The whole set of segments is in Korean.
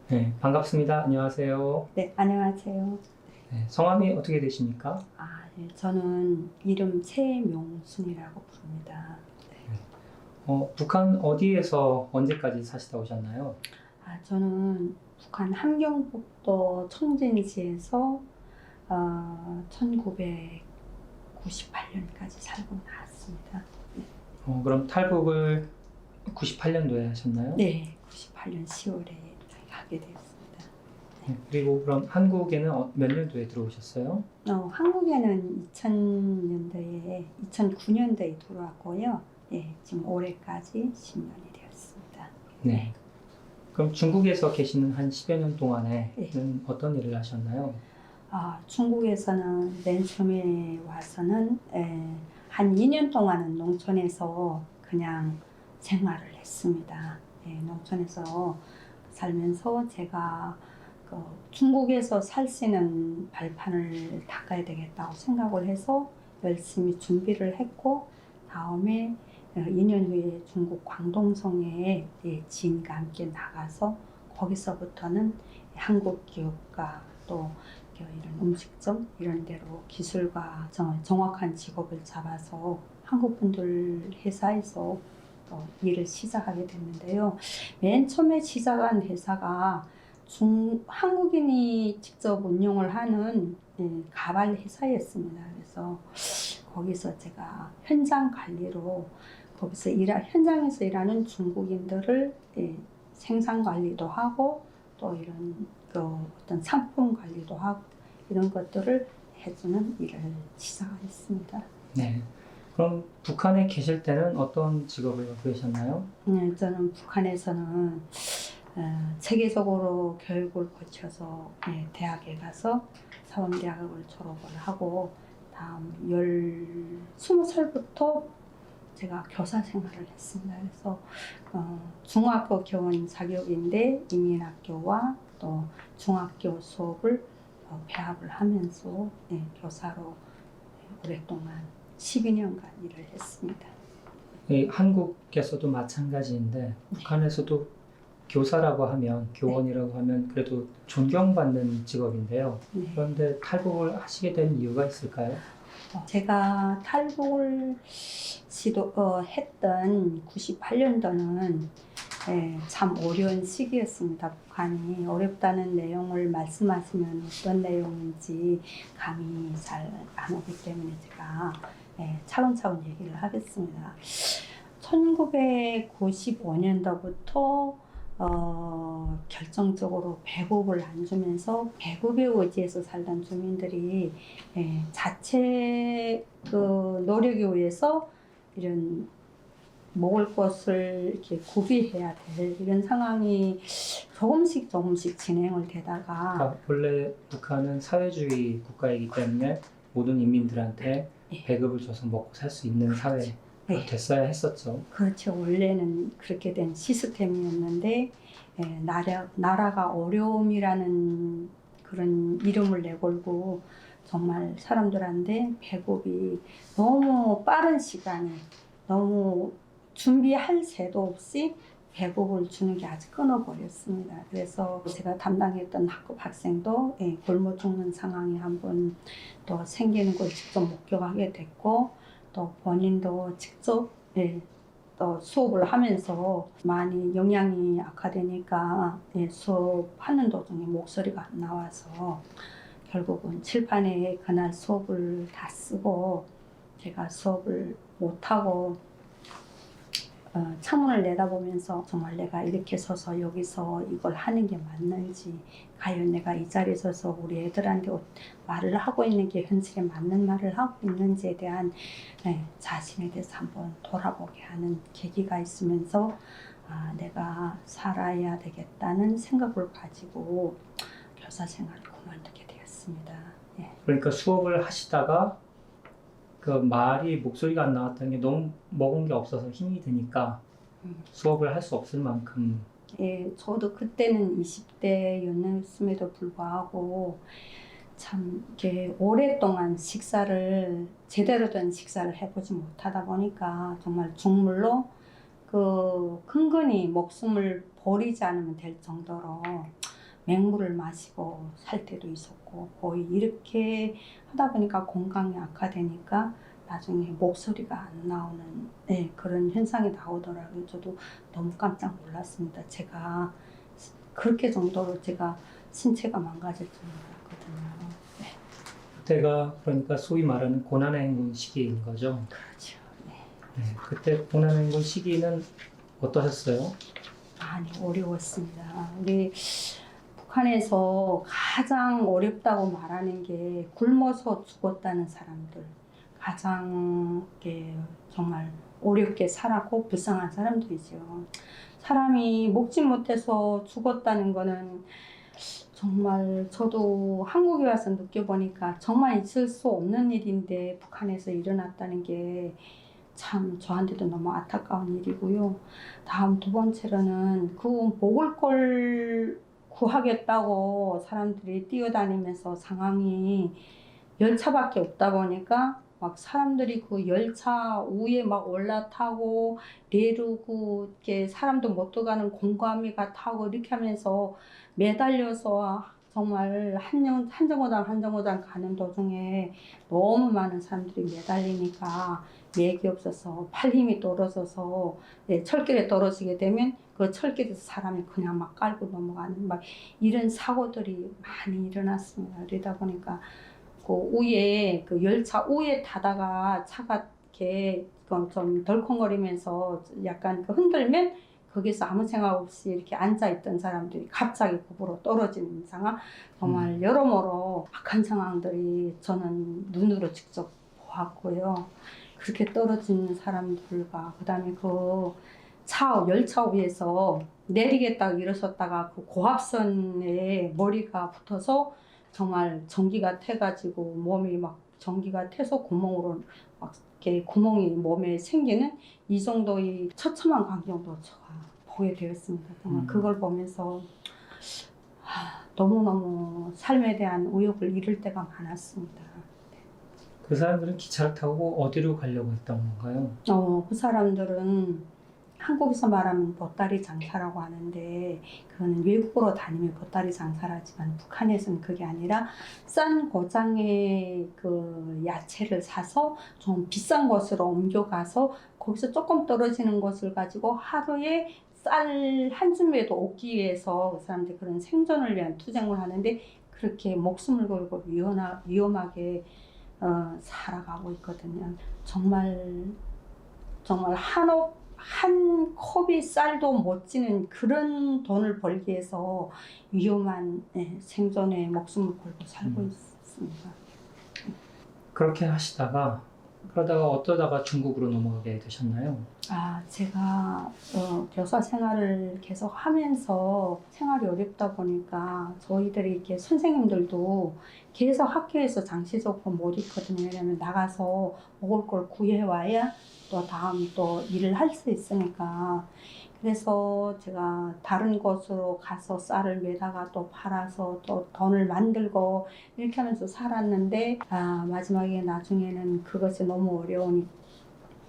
네, 반갑습니다. 안녕하세요. 네, 안녕하세요. 네, 성함이 어떻게 되십니까? 예, 저는 이름 최명순이라고 부릅니다. 북한 어디에서 언제까지 사시다 오셨나요? 저는 북한 함경북도 청진시에서 1998년까지 살고 나왔습니다. 그럼 탈북을 98년도에 하셨나요? 네, 98년 10월에 하게 되었습니다. 네, 그리고 그럼 한국에는 몇 년도에 들어오셨어요? 한국에는 2009년도에 들어왔고요. 예, 지금 올해까지 10년이 되었습니다. 네. 그럼 중국에서 계시는 한 10여 년 동안에는 네. 어떤 일을 하셨나요? 중국에서는 맨 처음에 와서는 한 2년 동안은 농촌에서 그냥 생활을 했습니다. 농촌에서 살면서 제가 중국에서 살 수 있는 발판을 닦아야 되겠다고 생각을 해서 열심히 준비를 했고, 다음에 2년 후에 중국 광동성에 지인과 함께 나가서 거기서부터는 한국 기업가 또 이런 음식점 이런 데로 기술과 정확한 직업을 잡아서 한국 분들 회사에서 일을 시작하게 됐는데요. 맨 처음에 시작한 회사가 한국인이 직접 운영을 하는 가발 회사였습니다. 그래서 거기서 제가 현장 관리로 현장에서 일하는 중국인들을 생산 관리도 하고 또 이런 어떤 상품 관리도 하고 이런 것들을 해주는 일을 시작했습니다. 네. 그럼 북한에 계실 때는 어떤 직업을 갖고 계셨나요? 저는 북한에서는 체계적으로 교육을 거쳐서 대학에 가서 사범대학을 졸업을 하고 다음 20살부터 제가 교사 생활을 했습니다. 그래서 중학교 교원 자격인데 이민학교와 또 중학교 수업을 배합을 하면서 교사로 오랫동안 12년간 일을 했습니다. 한국에서도 마찬가지인데 북한에서도 교사라고 하면 교원이라고 하면 그래도 존경받는 직업인데요. 네. 그런데 탈북을 하시게 된 이유가 있을까요? 제가 탈북을 했던 98년도는 참 어려운 시기였습니다. 북한이 어렵다는 내용을 말씀하시면 어떤 내용인지 감이 잘 안 오기 때문에 제가 차근차근 얘기를 하겠습니다. 1995년도부터 결정적으로 배급을 안 주면서 배급에 의지해서 살던 주민들이 자체 노력에 의해서 이런 먹을 것을 이렇게 구비해야 될 이런 상황이 조금씩 진행을 되다가 원래 북한은 사회주의 국가이기 때문에 모든 인민들한테 배급을 줘서 먹고 살 수 있는 사회가 됐어야 했었죠. 그렇죠. 원래는 그렇게 된 시스템이었는데 나라가 어려움이라는 그런 이름을 내걸고 정말 사람들한테 배급이 너무 빠른 시간에 너무 준비할 새도 없이 배급을 주는 게 아주 끊어버렸습니다. 그래서 제가 담당했던 학생도 굶어 죽는 상황이 한 번 또 생기는 걸 직접 목격하게 됐고 또 본인도 직접 또 수업을 하면서 많이 영양이 악화되니까 수업하는 도중에 목소리가 안 나와서 결국은 칠판에 그날 수업을 다 쓰고 제가 수업을 못하고 창문을 내다보면서 정말 내가 이렇게 서서 여기서 이걸 하는 게 맞는지 과연 내가 이 자리에 서서 우리 애들한테 말을 하고 있는 게 현실에 맞는 말을 하고 있는지에 대한 자신에 대해서 한번 돌아보게 하는 계기가 있으면서 내가 살아야 되겠다는 생각을 가지고 교사 생활을 그만두게 되었습니다. 그러니까 수업을 하시다가 그 말이 목소리가 안 나왔다는 게 너무 먹은 게 없어서 힘이 드니까 수업을 할 수 없을 만큼. 저도 그때는 20대였음에도 불구하고 참 이렇게 오랫동안 제대로 된 식사를 해보지 못하다 보니까 정말 죽물로 근근히 목숨을 버리지 않으면 될 정도로 맹물을 마시고 살 때도 있었고 거의 이렇게 하다 보니까 건강이 악화되니까 나중에 목소리가 안 나오는 그런 현상이 나오더라고요. 저도 너무 깜짝 놀랐습니다. 제가 그렇게 정도로 제가 신체가 망가질 줄 몰랐거든요. 그때가 그러니까 소위 말하는 고난의 행군 시기인 거죠. 그렇죠. 네. 네, 그때 고난의 행군 시기는 어떠셨어요? 많이 어려웠습니다. 우리 북한에서 가장 어렵다고 말하는 게 굶어서 죽었다는 사람들. 가장 정말 어렵게 살았고 불쌍한 사람들이죠. 사람이 먹지 못해서 죽었다는 거는 정말 저도 한국에 와서 느껴보니까 정말 있을 수 없는 일인데 북한에서 일어났다는 게 참 저한테도 너무 안타까운 일이고요. 다음 두 번째로는 그 먹을 걸 구하겠다고 사람들이 뛰어다니면서 상황이 열차밖에 없다 보니까 막 사람들이 그 열차 위에 막 올라타고 내리고 이렇게 사람도 못 들어가는 공감이가 타고 이렇게 하면서 매달려서 정말 한 정거장 한 정거장 가는 도중에 너무 많은 사람들이 매달리니까 맥이 없어서 팔 힘이 떨어져서 철길에 떨어지게 되면 그 철길에서 사람이 그냥 막 깔고 넘어가는 막 이런 사고들이 많이 일어났습니다. 그러다 보니까 그 위에 그 열차 위에 타다가 차가 이렇게 좀 덜컹거리면서 약간 그 흔들면 거기서 아무 생각 없이 이렇게 앉아있던 사람들이 갑자기 굽으로 떨어지는 상황, 정말 여러모로 악한 상황들이 저는 눈으로 직접 보았고요. 그렇게 떨어지는 사람들과 그다음에 그 열차 위에서 내리겠다고 일어섰다가 그 고압선에 머리가 붙어서 정말 전기가 태가지고 몸이 막 전기가 태서 구멍으로 막 이렇게 구멍이 몸에 생기는 이 정도의 처참한 광경도 제가 보게 되었습니다. 정말 그걸 보면서 너무너무 삶에 대한 의욕을 잃을 때가 많았습니다. 그 사람들은 기차를 타고 어디로 가려고 했던 건가요? 그 사람들은 한국에서 말하면 보따리 장사라고 하는데 그거는 외국으로 다니면 보따리 장사라지만 북한에서는 그게 아니라 싼 고장의 그 야채를 사서 좀 비싼 곳으로 옮겨가서 거기서 조금 떨어지는 것을 가지고 하루에 쌀 한 줌에도 얻기 위해서 그 사람들이 그런 생존을 위한 투쟁을 하는데 그렇게 목숨을 걸고 위험하게 살아가고 있거든요. 정말 한 컵이 쌀도 못 지는 그런 돈을 벌기 위해서 위험한 생존에 목숨을 걸고 살고 있습니다. 그렇게 하시다가 그러다가 어떠다가 중국으로 넘어가게 되셨나요? 제가 교사 생활을 계속 하면서 생활이 어렵다 보니까 저희들이 이렇게 선생님들도 계속 학교에서 장시적으로 못 있거든요. 왜냐면 나가서 먹을 걸 구해와야 또 다음 또 일을 할 수 있으니까. 그래서 제가 다른 곳으로 가서 쌀을 매다가 또 팔아서 또 돈을 만들고 이렇게 하면서 살았는데 마지막에 나중에는 그것이 너무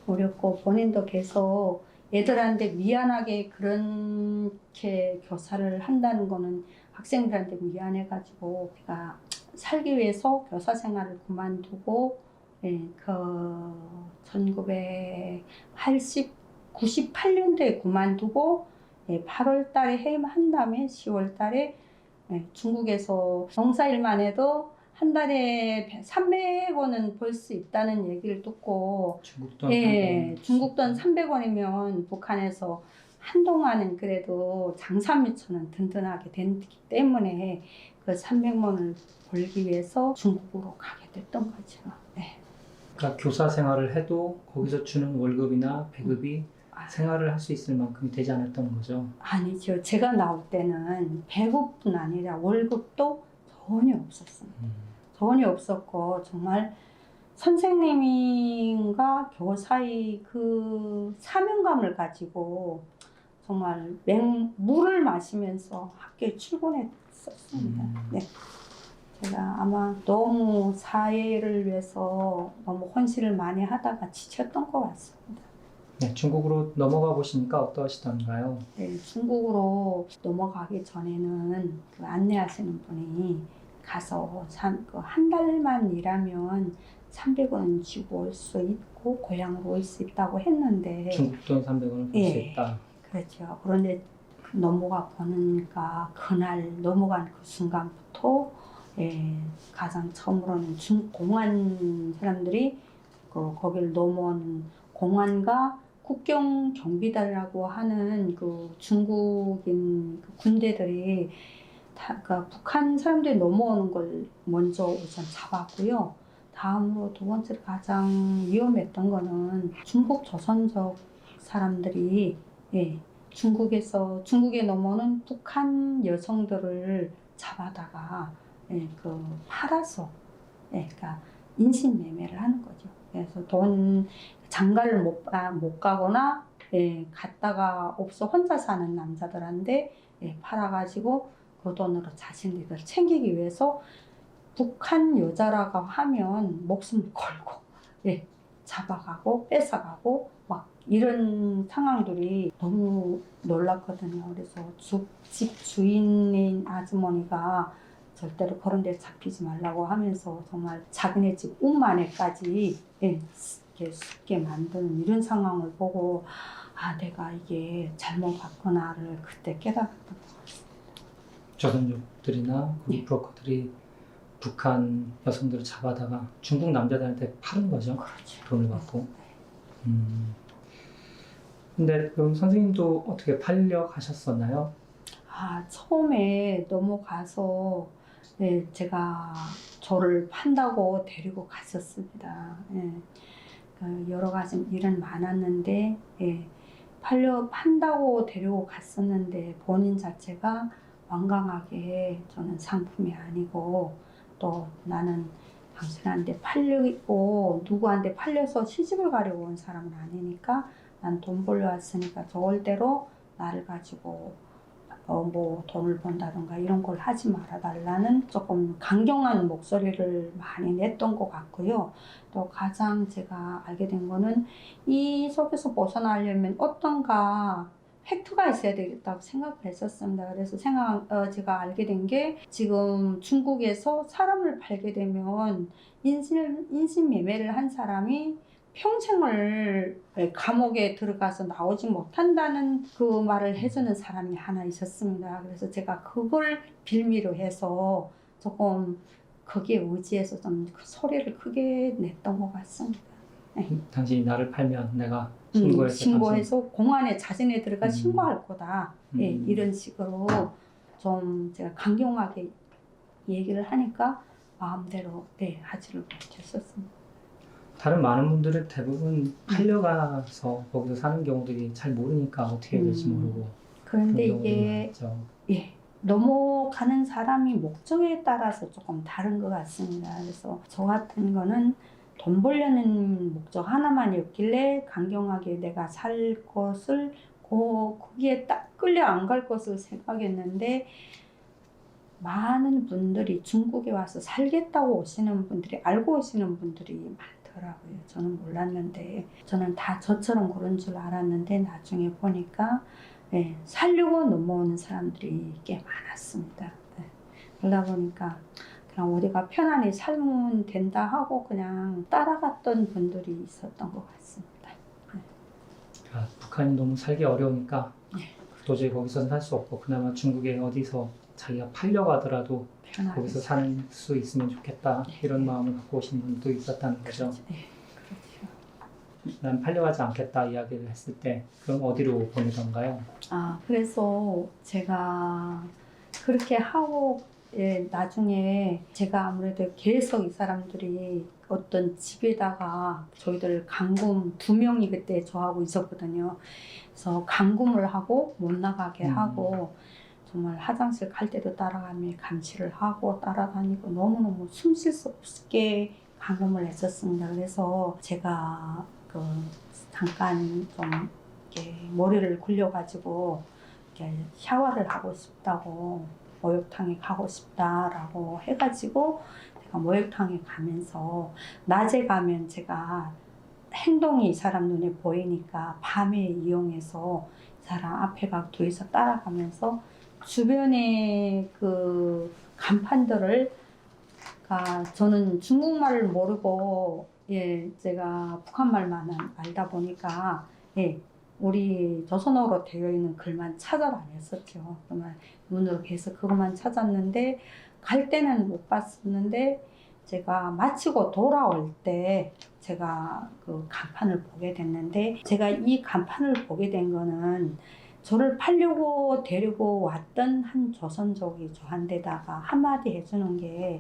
어렵고 본인도 계속 애들한테 미안하게 그렇게 교사를 한다는 거는 학생들한테 미안해가지고 제가 살기 위해서 교사 생활을 그만두고 그 98년도에 그만두고 8월 달에 해임한 다음에 10월 달에 중국에서 농사일만 해도 한 달에 300원은 벌 수 있다는 얘기를 듣고 중국 돈 300원이면 북한에서 한동안은 그래도 장사미처는 든든하게 됐기 때문에 그 300원을 벌기 위해서 중국으로 가게 됐던 거죠. 그러니까 교사 생활을 해도 거기서 주는 월급이나 배급이 생활을 할 수 있을 만큼이 되지 않았던 거죠? 아니죠. 제가 나올 때는 배급뿐 아니라 월급도 전혀 없었습니다. 전혀 없었고 정말 선생님인가 교사의 그 사명감을 가지고 정말 물을 마시면서 학교에 출근했었습니다. 제가 아마 너무 사회를 위해서 너무 헌신을 많이 하다가 지쳤던 것 같습니다. 네, 중국으로 넘어가 보시니까 어떠시던가요? 네, 중국으로 넘어가기 전에는 그 안내하시는 분이 가서 한 달만 일하면 300원 주고 올 수 있고 고향으로 올 수 있다고 했는데 중국 돈 300원을 벌 수 예. 있다. 그렇죠. 그런데 넘어가 보니까 그날 넘어간 그 순간부터 가장 처음으로는 공안 사람들이 거기를 넘어온 공안과 국경 경비대라고 하는 그 중국인 그 군대들이 그 북한 사람들이 넘어오는 걸 먼저 우선 잡았고요. 다음으로 두 번째로 가장 위험했던 거는 중국 조선족 사람들이 중국에 넘어오는 북한 여성들을 잡아다가 팔아서 그러니까 인신매매를 하는 거죠. 그래서 장가를 못 가거나 갔다가 없어 혼자 사는 남자들한테 팔아가지고 그 돈으로 자신들을 챙기기 위해서 북한 여자라고 하면 목숨을 걸고 잡아가고 뺏어가고 막 이런 상황들이 너무 놀랐거든요. 그래서 집 주인인 아주머니가 절대로 그런 데 잡히지 말라고 하면서 정말 자기네 집 운만에까지 이렇게 숨게 만드는 이런 상황을 보고 내가 이게 잘못 봤구나를 그때 깨달았던 것 같습니다. 조선족들이나 그 브로커들이 북한 여성들을 잡아다가 중국 남자들한테 파는 거죠. 그렇죠. 돈을 받고. 근데 그럼 선생님도 어떻게 팔려가셨었나요? 처음에 넘어가서 제가 저를 판다고 데리고 갔었습니다. 여러 가지 일은 많았는데 판다고 데리고 갔었는데 본인 자체가 완강하게 저는 상품이 아니고 또 나는 당신한테 팔리고 누구한테 팔려서 시집을 가려고 온 사람은 아니니까 난 돈 벌려 왔으니까 저월대로 나를 가지고 뭐 돈을 번다던가 이런 걸 하지 말아달라는 조금 강경한 목소리를 많이 냈던 것 같고요. 또 가장 제가 알게 된 거는 이 속에서 벗어나려면 어떤가 팩트가 있어야 되겠다고 생각을 했었습니다. 그래서 제가 알게 된 게 지금 중국에서 사람을 팔게 되면 인신매매를 한 사람이 평생을 감옥에 들어가서 나오지 못한다는 그 말을 해주는 사람이 하나 있었습니다. 그래서 제가 그걸 빌미로 해서 조금 거기에 의지해서 좀 그 소리를 크게 냈던 것 같습니다. 당신이 나를 팔면 내가 신고해서 공안에 자진해 들어가 신고할 거다. 이런 식으로 좀 제가 강경하게 얘기를 하니까 마음대로 하지를 못했었습니다. 다른 많은 분들은 대부분 팔려가서 거기서 사는 경우들이 잘 모르니까 어떻게 해야 될지 모르고 그런데 그런 경우들이 이게 많죠. 넘어가는 사람이 목적에 따라서 조금 다른 것 같습니다. 그래서 저 같은 거는 돈 벌려는 목적 하나만이었길래 강경하게 내가 살 것을 거기에 딱 끌려 안 갈 것을 생각했는데 많은 분들이 중국에 와서 살겠다고 오시는 분들이 알고 오시는 분들이 많더라고요. 저는 몰랐는데 저는 다 저처럼 그런 줄 알았는데 나중에 보니까 살려고 넘어오는 사람들이 꽤 많았습니다. 그러다 보니까 그냥 우리가 편안히 살면 된다 하고 그냥 따라갔던 분들이 있었던 것 같습니다. 북한이 너무 살기 어려우니까 도저히 거기서는 살 수 없고 그나마 중국에 어디서 자기가 팔려가더라도 편하게. 거기서 사는 수 있으면 좋겠다 이런 마음을 갖고 오신 분도 있었다는 거죠. 그렇죠. 난 팔려가지 않겠다 이야기를 했을 때 그럼 어디로 보내던가요? 그래서 제가 그렇게 하고 나중에 제가 아무래도 계속 이 사람들이 어떤 집에다가 저희들 감금 2명이 그때 저하고 있었거든요. 그래서 감금을 하고 못 나가게 하고 정말 화장실 갈 때도 따라가며 감시를 하고 따라다니고 너무너무 숨 쉴 수 없게 감금을 했었습니다. 그래서 제가 잠깐 좀 이렇게 머리를 굴려가지고 이렇게 샤워를 하고 싶다고 목욕탕에 가고 싶다라고 해가지고 제가 목욕탕에 가면서 낮에 가면 제가 행동이 이 사람 눈에 보이니까 밤에 이용해서 이 사람 앞에 가고 뒤에서 따라가면서 주변에 그 간판들을 저는 중국말을 모르고 제가 북한말만 알다 보니까 우리 조선어로 되어 있는 글만 찾아다녔었죠. 정말 눈으로 계속 그것만 찾았는데 갈 때는 못 봤었는데 제가 마치고 돌아올 때 제가 그 간판을 보게 됐는데 제가 이 간판을 보게 된 거는 저를 팔려고 데리고 왔던 한 조선족이 저한테다가 한마디 해주는 게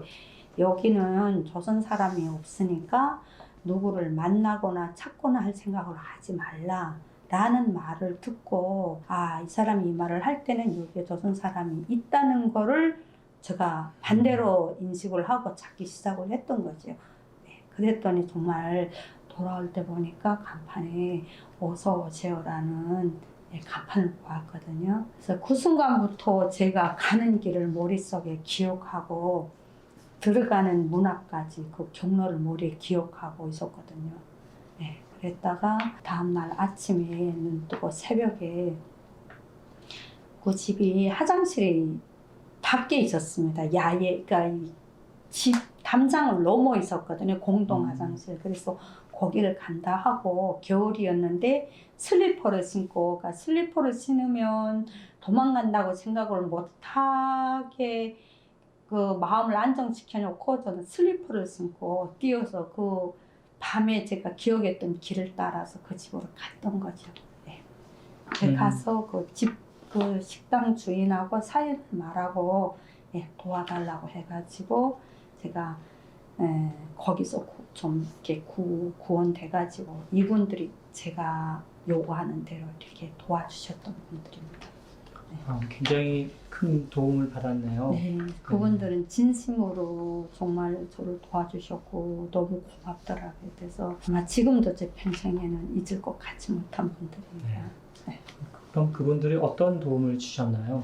여기는 조선 사람이 없으니까 누구를 만나거나 찾거나 할 생각을 하지 말라 라는 말을 듣고 이 사람이 이 말을 할 때는 여기에 조선 사람이 있다는 거를 제가 반대로 인식을 하고 찾기 시작을 했던 거죠. 그랬더니 정말 돌아올 때 보니까 간판에 어서 오세요라는 간판을 보았거든요. 그래서 그 순간부터 제가 가는 길을 머릿속에 기억하고 들어가는 문 앞까지 그 경로를 머리에 기억하고 있었거든요. 그랬다가 다음날 아침에 눈 뜨고 새벽에 그 집이 화장실이 밖에 있었습니다. 야외, 그러니까 집 담장을 넘어 있었거든요. 공동 화장실. 그래서 거기를 간다 하고 겨울이었는데 슬리퍼를 신고, 그러니까 슬리퍼를 신으면 도망간다고 생각을 못하게 그 마음을 안정시켜 놓고 저는 슬리퍼를 신고 뛰어서 그 밤에 제가 기억했던 길을 따라서 그 집으로 갔던 거죠. 가서 그 식당 주인하고 사연을 말하고 도와달라고 해가지고 제가 거기서 좀 이렇게 구원돼가지고 이분들이 제가 요구하는 대로 이렇게 도와주셨던 분들입니다. 굉장히 큰 도움을 받았네요. 그분들은 진심으로 정말 저를 도와주셨고 너무 고맙더라고요. 그래서 아마 지금도 제 평생에는 잊을 것 같지 못한 분들입니다. 그럼 그분들이 어떤 도움을 주셨나요?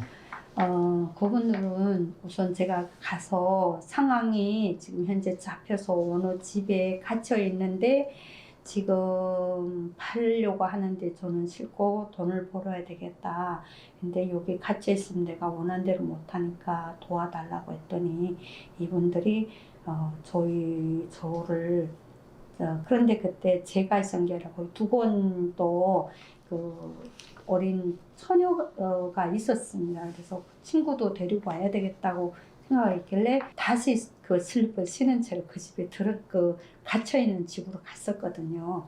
그분들은 우선 제가 가서 상황이 지금 현재 잡혀서 어느 집에 갇혀 있는데 지금 팔려고 하는데 저는 싫고 돈을 벌어야 되겠다. 근데 여기 갇혀 있으면 내가 원하는 대로 못하니까 도와달라고 했더니 이분들이 저를 그런데 그때 제가 있은 게 아니라 거의 두 번도 그 어린 처녀가 있었습니다. 그래서 친구도 데리고 와야 되겠다고 생각했길래 다시 그 슬리퍼를 신은 채로 그 집에 갇혀있는 집으로 갔었거든요.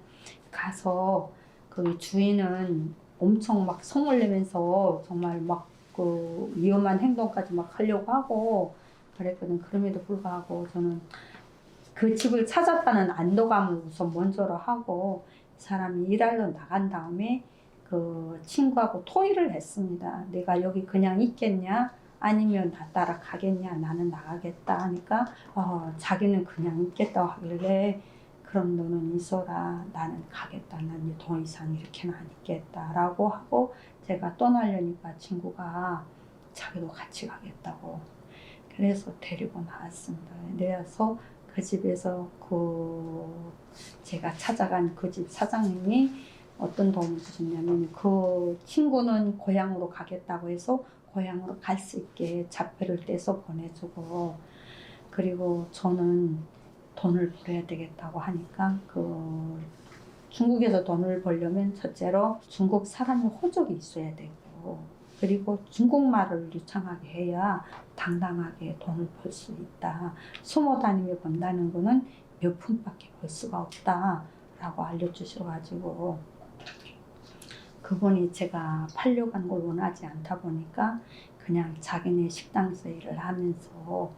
가서 그 주인은 엄청 막 성을 내면서 정말 막 그 위험한 행동까지 막 하려고 하고 그랬거든. 그럼에도 불구하고 저는 그 집을 찾았다는 안도감을 우선 먼저로 하고 사람이 일하러 나간 다음에 그 친구하고 토의를 했습니다. 내가 여기 그냥 있겠냐? 아니면 나 따라 가겠냐? 나는 나가겠다 하니까 자기는 그냥 있겠다고 하길래 그럼 너는 있어라. 나는 가겠다. 난 더 이상 이렇게는 안 있겠다 라고 하고 제가 떠나려니까 친구가 자기도 같이 가겠다고 그래서 데리고 나왔습니다. 내려서 그 집에서 제가 찾아간 그 집 사장님이 어떤 도움을 주셨냐면 그 친구는 고향으로 가겠다고 해서 고향으로 갈 수 있게 자표를 떼서 보내주고 그리고 저는 돈을 벌어야 되겠다고 하니까 중국에서 돈을 벌려면 첫째로 중국 사람의 호적이 있어야 되고 그리고 중국말을 유창하게 해야 당당하게 돈을 벌 수 있다. 숨어 다니며 번다는 거는 몇 푼밖에 벌 수가 없다 라고 알려주셔가지고 그분이 제가 팔려고 하는 걸 원하지 않다 보니까 그냥 자기네 식당에서 일을 하면서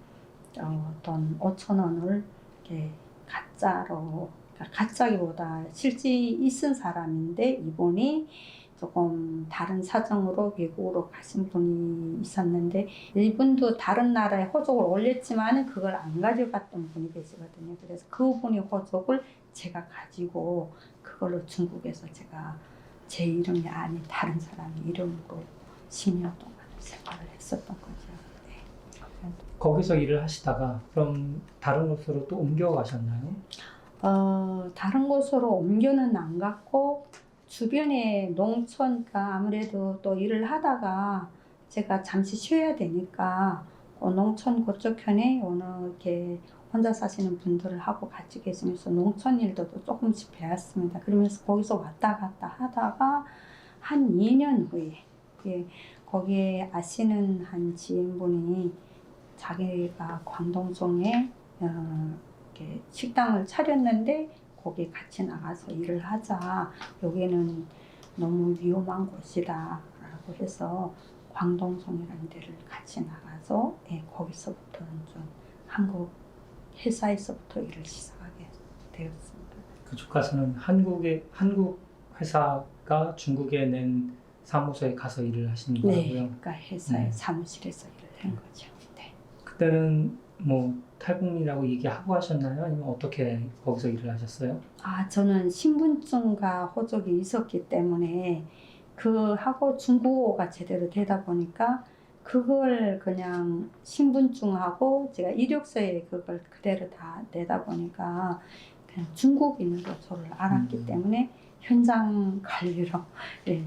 돈 5,000원을 이렇게 가짜로, 그러니까 가짜기보다 실제 있은 사람인데 이분이 조금 다른 사정으로 외국으로 가신 분이 있었는데 이분도 다른 나라에 호적을 올렸지만 그걸 안 가져갔던 분이 계시거든요. 그래서 그분의 호적을 제가 가지고 그걸로 중국에서 제가 제 이름이 아닌 다른 사람 이름으로 10년 동안 생활을 했었던 거죠. 거기서 일을 하시다가 그럼 다른 곳으로 또 옮겨가셨나요? 다른 곳으로 옮겨는 안 갔고 주변에 농촌, 그러니까 아무래도 또 일을 하다가 제가 잠시 쉬어야 되니까 농촌 그쪽 편에 어느 이렇게 혼자 사시는 분들하고 같이 계시면서 농촌 일도 또 조금씩 배웠습니다. 그러면서 거기서 왔다 갔다 하다가 한 2년 후에 거기에 아시는 한 지인분이 자기가 광동성에 이렇게 식당을 차렸는데 거기 같이 나가서 일을 하자. 여기는 너무 위험한 곳이다 라고 해서 광동성이라는 데를 같이 나가서 거기서부터는 좀 한국 회사에서부터 일을 시작하게 되었습니다. 그쪽 가서는 한국 회사가 중국에 낸 사무소에 가서 일을 하시는 거고요. 네, 그러니까 회사의 사무실에서 일을 한 거죠. 네. 그때는 뭐 탈북민이라고 얘기하고 하셨나요? 아니면 어떻게 거기서 일을 하셨어요? 저는 신분증과 호적이 있었기 때문에 하고 중국어가 제대로 되다 보니까 그걸 그냥 신분증하고 제가 이력서에 그걸 그대로 다 내다 보니까 그냥 중국인으로 저를 알았기 때문에 현장 관리로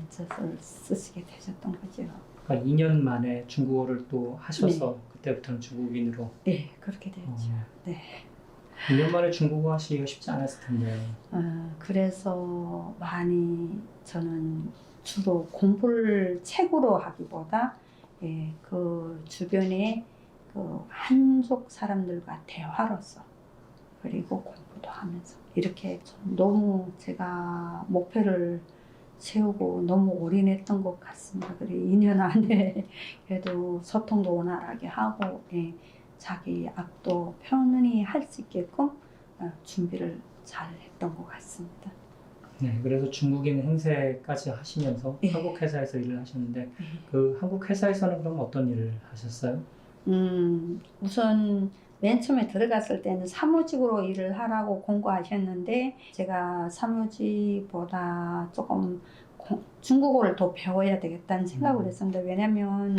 저를 쓰시게 되셨던 거죠. 그러니까 2년 만에 중국어를 또 하셔서 그때부터는 중국인으로. 네, 그렇게 됐죠. 네. 2년 만에 중국어 하시기가 쉽지 않았을 텐데. 그래서 많이 저는 주로 공부를 책으로 하기보다 그 주변에 그 한족 사람들과 대화로서 그리고 공부도 하면서 이렇게 너무 제가 목표를 세우고 너무 올인했던 것 같습니다. 그리고 2년 안에 그래도 소통도 원활하게 하고 자기 악도 편안히 할 수 있게끔 준비를 잘 했던 것 같습니다. 네, 그래서 중국인 행세까지 하시면서 한국 회사에서 일을 하셨는데 그 한국 회사에서는 그럼 어떤 일을 하셨어요? 우선 맨 처음에 들어갔을 때는 사무직으로 일을 하라고 공고하셨는데 제가 사무직보다 조금 중국어를 더 배워야 되겠다는 생각을 했습니다. 왜냐면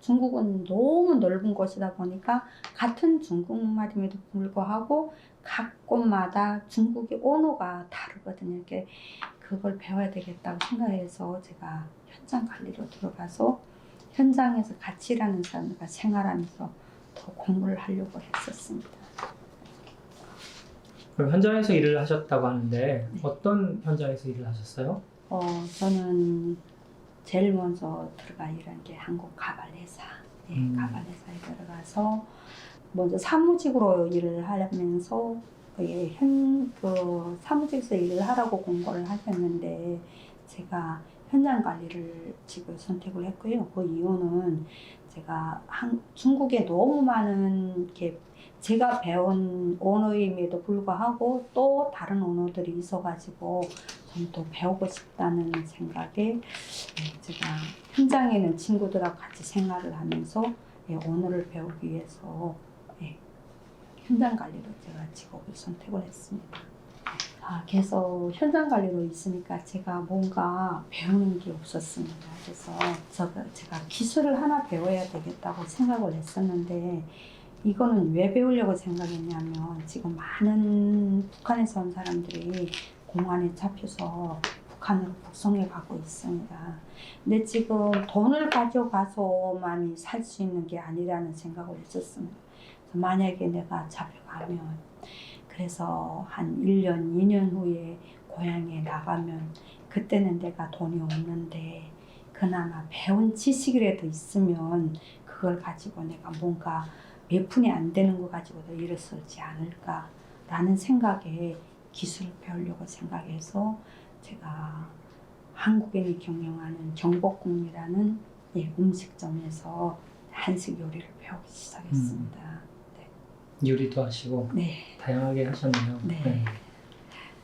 중국은 너무 넓은 곳이다 보니까 같은 중국말임에도 불구하고 각 곳마다 중국의 언어가 다르거든요. 이렇게 그걸 배워야 되겠다고 생각해서 제가 현장 관리로 들어가서 현장에서 같이 일하는 사람들과 생활하면서 더 공부를 하려고 했었습니다. 그럼 현장에서 일을 하셨다고 하는데 어떤 현장에서 일을 하셨어요? 저는 제일 먼저 들어가 일한 게 한국 가발 회사. 가발 회사에 들어가서 먼저 사무직으로 일을 하면서 사무직에서 일을 하라고 공고를 하셨는데 제가 현장 관리를 직을 선택을 했고요. 그 이유는 제가 중국에 너무 많은 제가 배운 언어임에도 불구하고 또 다른 언어들이 있어가지고 좀 더 배우고 싶다는 생각에 제가 현장에 있는 친구들하고 같이 생활을 하면서 언어를 배우기 위해서 현장 관리로 제가 직업을 선택을 했습니다. 그래서 현장 관리로 있으니까 제가 뭔가 배우는 게 없었습니다. 그래서 제가 기술을 하나 배워야 되겠다고 생각을 했었는데 이거는 왜 배우려고 생각했냐면 지금 많은 북한에서 온 사람들이 공안에 잡혀서 북한으로 북송해 가고 있습니다. 근데 지금 돈을 가져가서만 살 수 있는 게 아니라는 생각을 했었습니다. 만약에 내가 잡혀가면 그래서 한 1년, 2년 후에 고향에 나가면 그때는 내가 돈이 없는데 그나마 배운 지식이라도 있으면 그걸 가지고 내가 뭔가 몇 푼이 안 되는 거 가지고도 일어서지 않을까라는 생각에 기술을 배우려고 생각해서 제가 한국인이 경영하는 경복궁이라는 음식점에서 한식 요리를 배우기 시작했습니다. 요리도 하시고 다양하게 하셨네요. 네.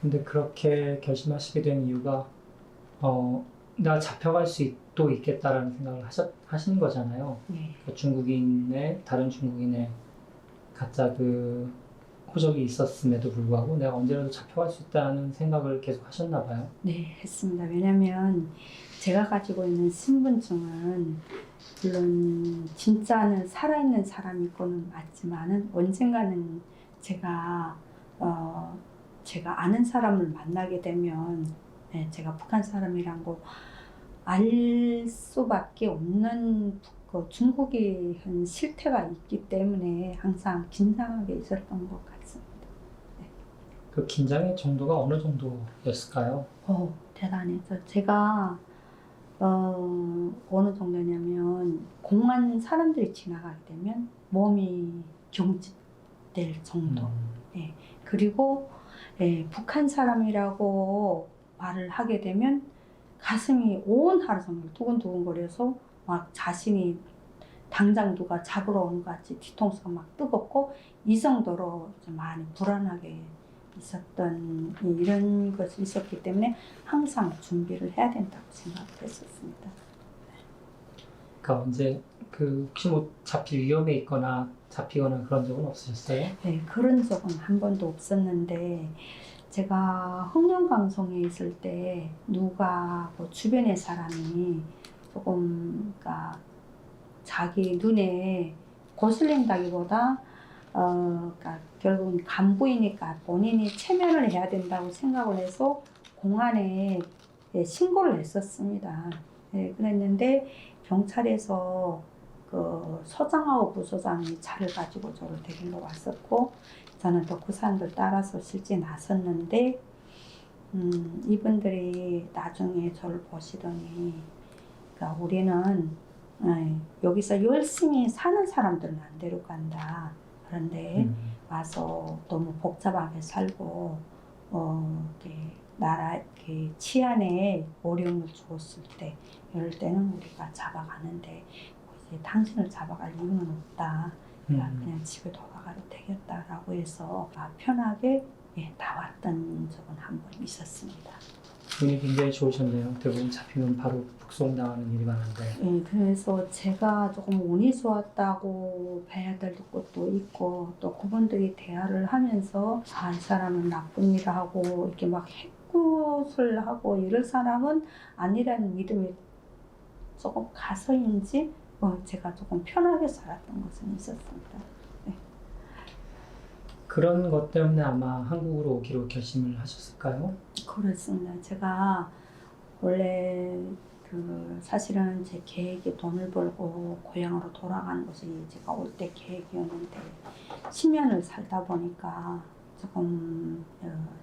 근데 그렇게 결심하시게 된 이유가 나 잡혀갈 수도 있겠다라는 생각을 하신 거잖아요. 그 다른 중국인의 가짜 그 호적이 있었음에도 불구하고 내가 언제라도 잡혀갈 수 있다는 생각을 계속 하셨나 봐요. 네, 했습니다. 왜냐면 제가 가지고 있는 신분증은 물론 진짜는 살아있는 사람이 거는 맞지만은 언젠가는 제가 제가 아는 사람을 만나게 되면 제가 북한 사람이란 거 알 수밖에 없는 그 중국의 한 실태가 있기 때문에 항상 긴장하게 있었던 것 같습니다. 그 긴장의 정도가 어느 정도였을까요? 대단해서 제가 어느 정도냐면 공안 사람들이 지나가게 되면 몸이 경직될 정도. 그리고 북한 사람이라고 말을 하게 되면 가슴이 온 하루 종일 두근두근거려서 막 자신이 당장 누가 잡으러 오는 것 같이 뒤통수가 막 뜨겁고 이 정도로 좀 많이 불안하게 있었던 이런 것이 있었기 때문에 항상 준비를 해야 된다고 생각했었습니다. 그러니까 언제 혹시 뭐 잡힐 위험에 있거나 잡히거나 그런 적은 없으셨어요? 네, 그런 적은 한 번도 없었는데 제가 흥룡방송에 있을 때 누가 뭐 주변의 사람이 조금 그러니까 자기 눈에 거슬린다기보다 그러니까 결국은 간부이니까 본인이 체면을 해야 된다고 생각을 해서 공안에 신고를 했었습니다. 그랬는데 경찰에서 그 서장하고 부서장이 차를 가지고 저를 데리러 왔었고 저는 또 그 사람들 따라서 실제 나섰는데 이분들이 나중에 저를 보시더니 그러니까 우리는 여기서 열심히 사는 사람들은 안 데려간다. 그런데 와서 너무 복잡하게 살고 이렇게 나라 이렇게 치안에 어려움을 주었을 때 이럴 때는 우리가 잡아가는데 이제 당신을 잡아갈 이유는 없다. 그냥 집에 돌아가도 되겠다라고 해서 편하게 나왔던 적은 한 번 있었습니다. 운이 굉장히 좋으셨네요. 대부분 잡히면 바로 북송당하는 일이 많은데. 그래서 제가 조금 운이 좋았다고 봐야 될 것도 있고 또 그분들이 대화를 하면서 이 사람은 나쁜 일을 하고 이렇게 막 해굿을 하고 이럴 사람은 아니라는 믿음이 조금 가서인지 제가 조금 편하게 살았던 것은 있었습니다. 그런 것 때문에 아마 한국으로 오기로 결심을 하셨을까요? 그렇습니다. 제가 원래 사실은 제 계획이 돈을 벌고 고향으로 돌아가는 것이 제가 올 때 계획이었는데 10년을 살다 보니까 조금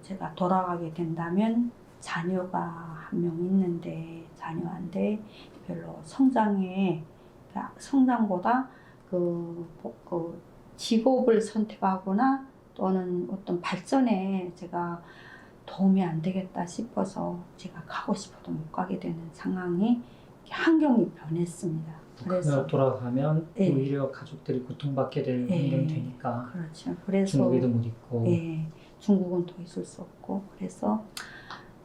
제가 돌아가게 된다면 자녀가 한 명 있는데 자녀한테 별로 성장보다 그 직업을 선택하거나 또는 어떤 발전에 제가 도움이 안 되겠다 싶어서 제가 가고 싶어도 못 가게 되는 상황이 환경이 변했습니다. 그래서 돌아가면 오히려 가족들이 고통받게 될 환경이 되니까. 그렇죠. 그래서 중국에도 못 있고. 중국은 더 있을 수 없고 그래서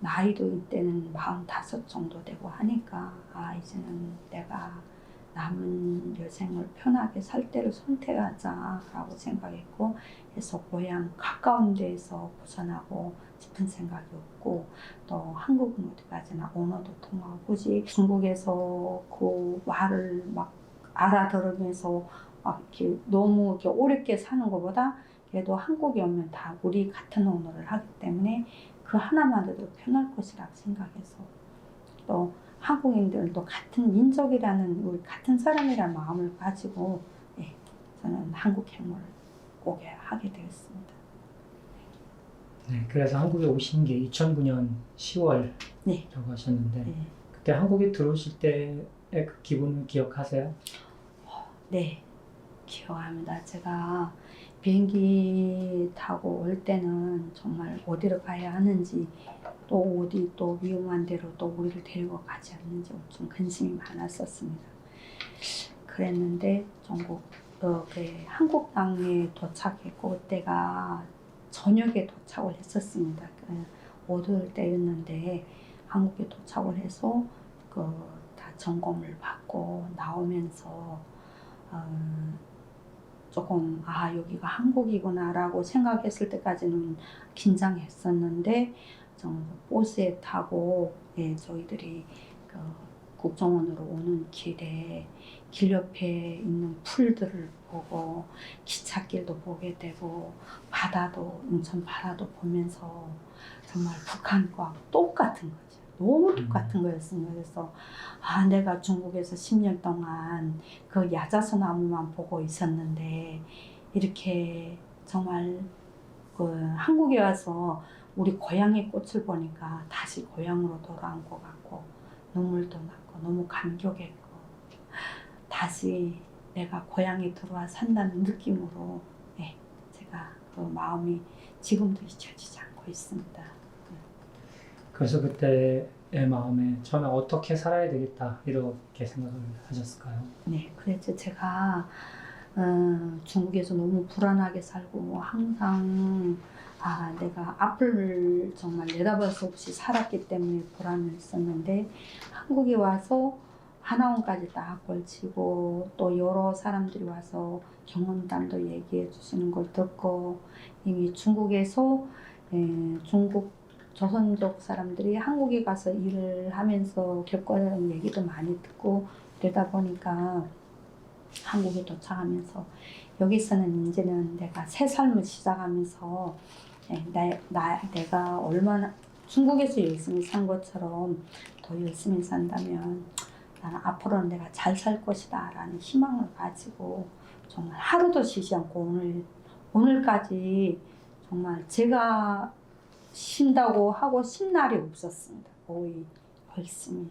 나이도 이때는 45 정도 되고 하니까 이제는 내가 남은 여생을 편하게 살 때를 선택하자라고 생각했고 그래서 고향 가까운 데에서 벗어나고 싶은 생각이 없고 또 한국은 어디까지나 언어도 통하고 굳이 중국에서 그 말을 막 알아들으면서 막 이렇게 너무 이렇게 어렵게 사는 것보다 그래도 한국에 오면 다 우리 같은 언어를 하기 때문에 그 하나만으로도 편할 것이라고 생각해서 또 한국인들도 같은 민족이라는 우리 같은 사람이라는 마음을 가지고 저는 한국행을 오게 하게 되었습니다. 네, 그래서 한국에 오신 게 2009년 10월이라고 하셨는데 그때 한국에 들어오실 때의 그 기분을 기억하세요? 네, 기억합니다. 제가 비행기 타고 올 때는 정말 어디로 가야 하는지 또 어디 또 위험한 데로 또 우리를 데리고 가지 않는지 좀 근심이 많았었습니다. 그랬는데 한국 땅에 도착했고 그때가 저녁에 도착을 했었습니다. 어두울 때였는데 한국에 도착을 해서 다 점검을 받고 나오면서 조금 여기가 한국이구나라고 생각했을 때까지는 긴장했었는데 버스에 타고 저희들이 국정원으로 오는 길에 길 옆에 있는 풀들을 보고 기찻길도 보게 되고 바다도 인천 바다도 보면서 정말 북한과 똑같은 거죠. 너무 똑같은 거였습니다. 그래서 내가 중국에서 10년 동안 그 야자수 나무만 보고 있었는데 이렇게 정말 그 한국에 와서 우리 고향의 꽃을 보니까 다시 고향으로 돌아온 것 같고 눈물도 나고 너무 감격했고 다시 내가 고향에 들어와 산다는 느낌으로 제가 그 마음이 지금도 잊혀지지 않고 있습니다. 그래서 그때의 마음에 처음에 어떻게 살아야 되겠다 이렇게 생각을 하셨을까요? 네, 그래서 제가 중국에서 너무 불안하게 살고 항상 내가 앞을 정말 내다볼 수 없이 살았기 때문에 불안을 했었는데 한국에 와서 하나원까지 딱 걸치고 또 여러 사람들이 와서 경험담도 얘기해 주시는 걸 듣고 이미 중국에서 중국 조선족 사람들이 한국에 가서 일을 하면서 겪어온 얘기도 많이 듣고 그러다 보니까 한국에 도착하면서 여기서는 이제는 내가 새 삶을 시작하면서 내가 얼마나 중국에서 열심히 산 것처럼 더 열심히 산다면 나는 앞으로는 내가 잘 살 것이다 라는 희망을 가지고 정말 하루도 쉬지 않고 오늘까지 정말 제가 쉰다고 하고 쉰 날이 없었습니다. 거의 열심히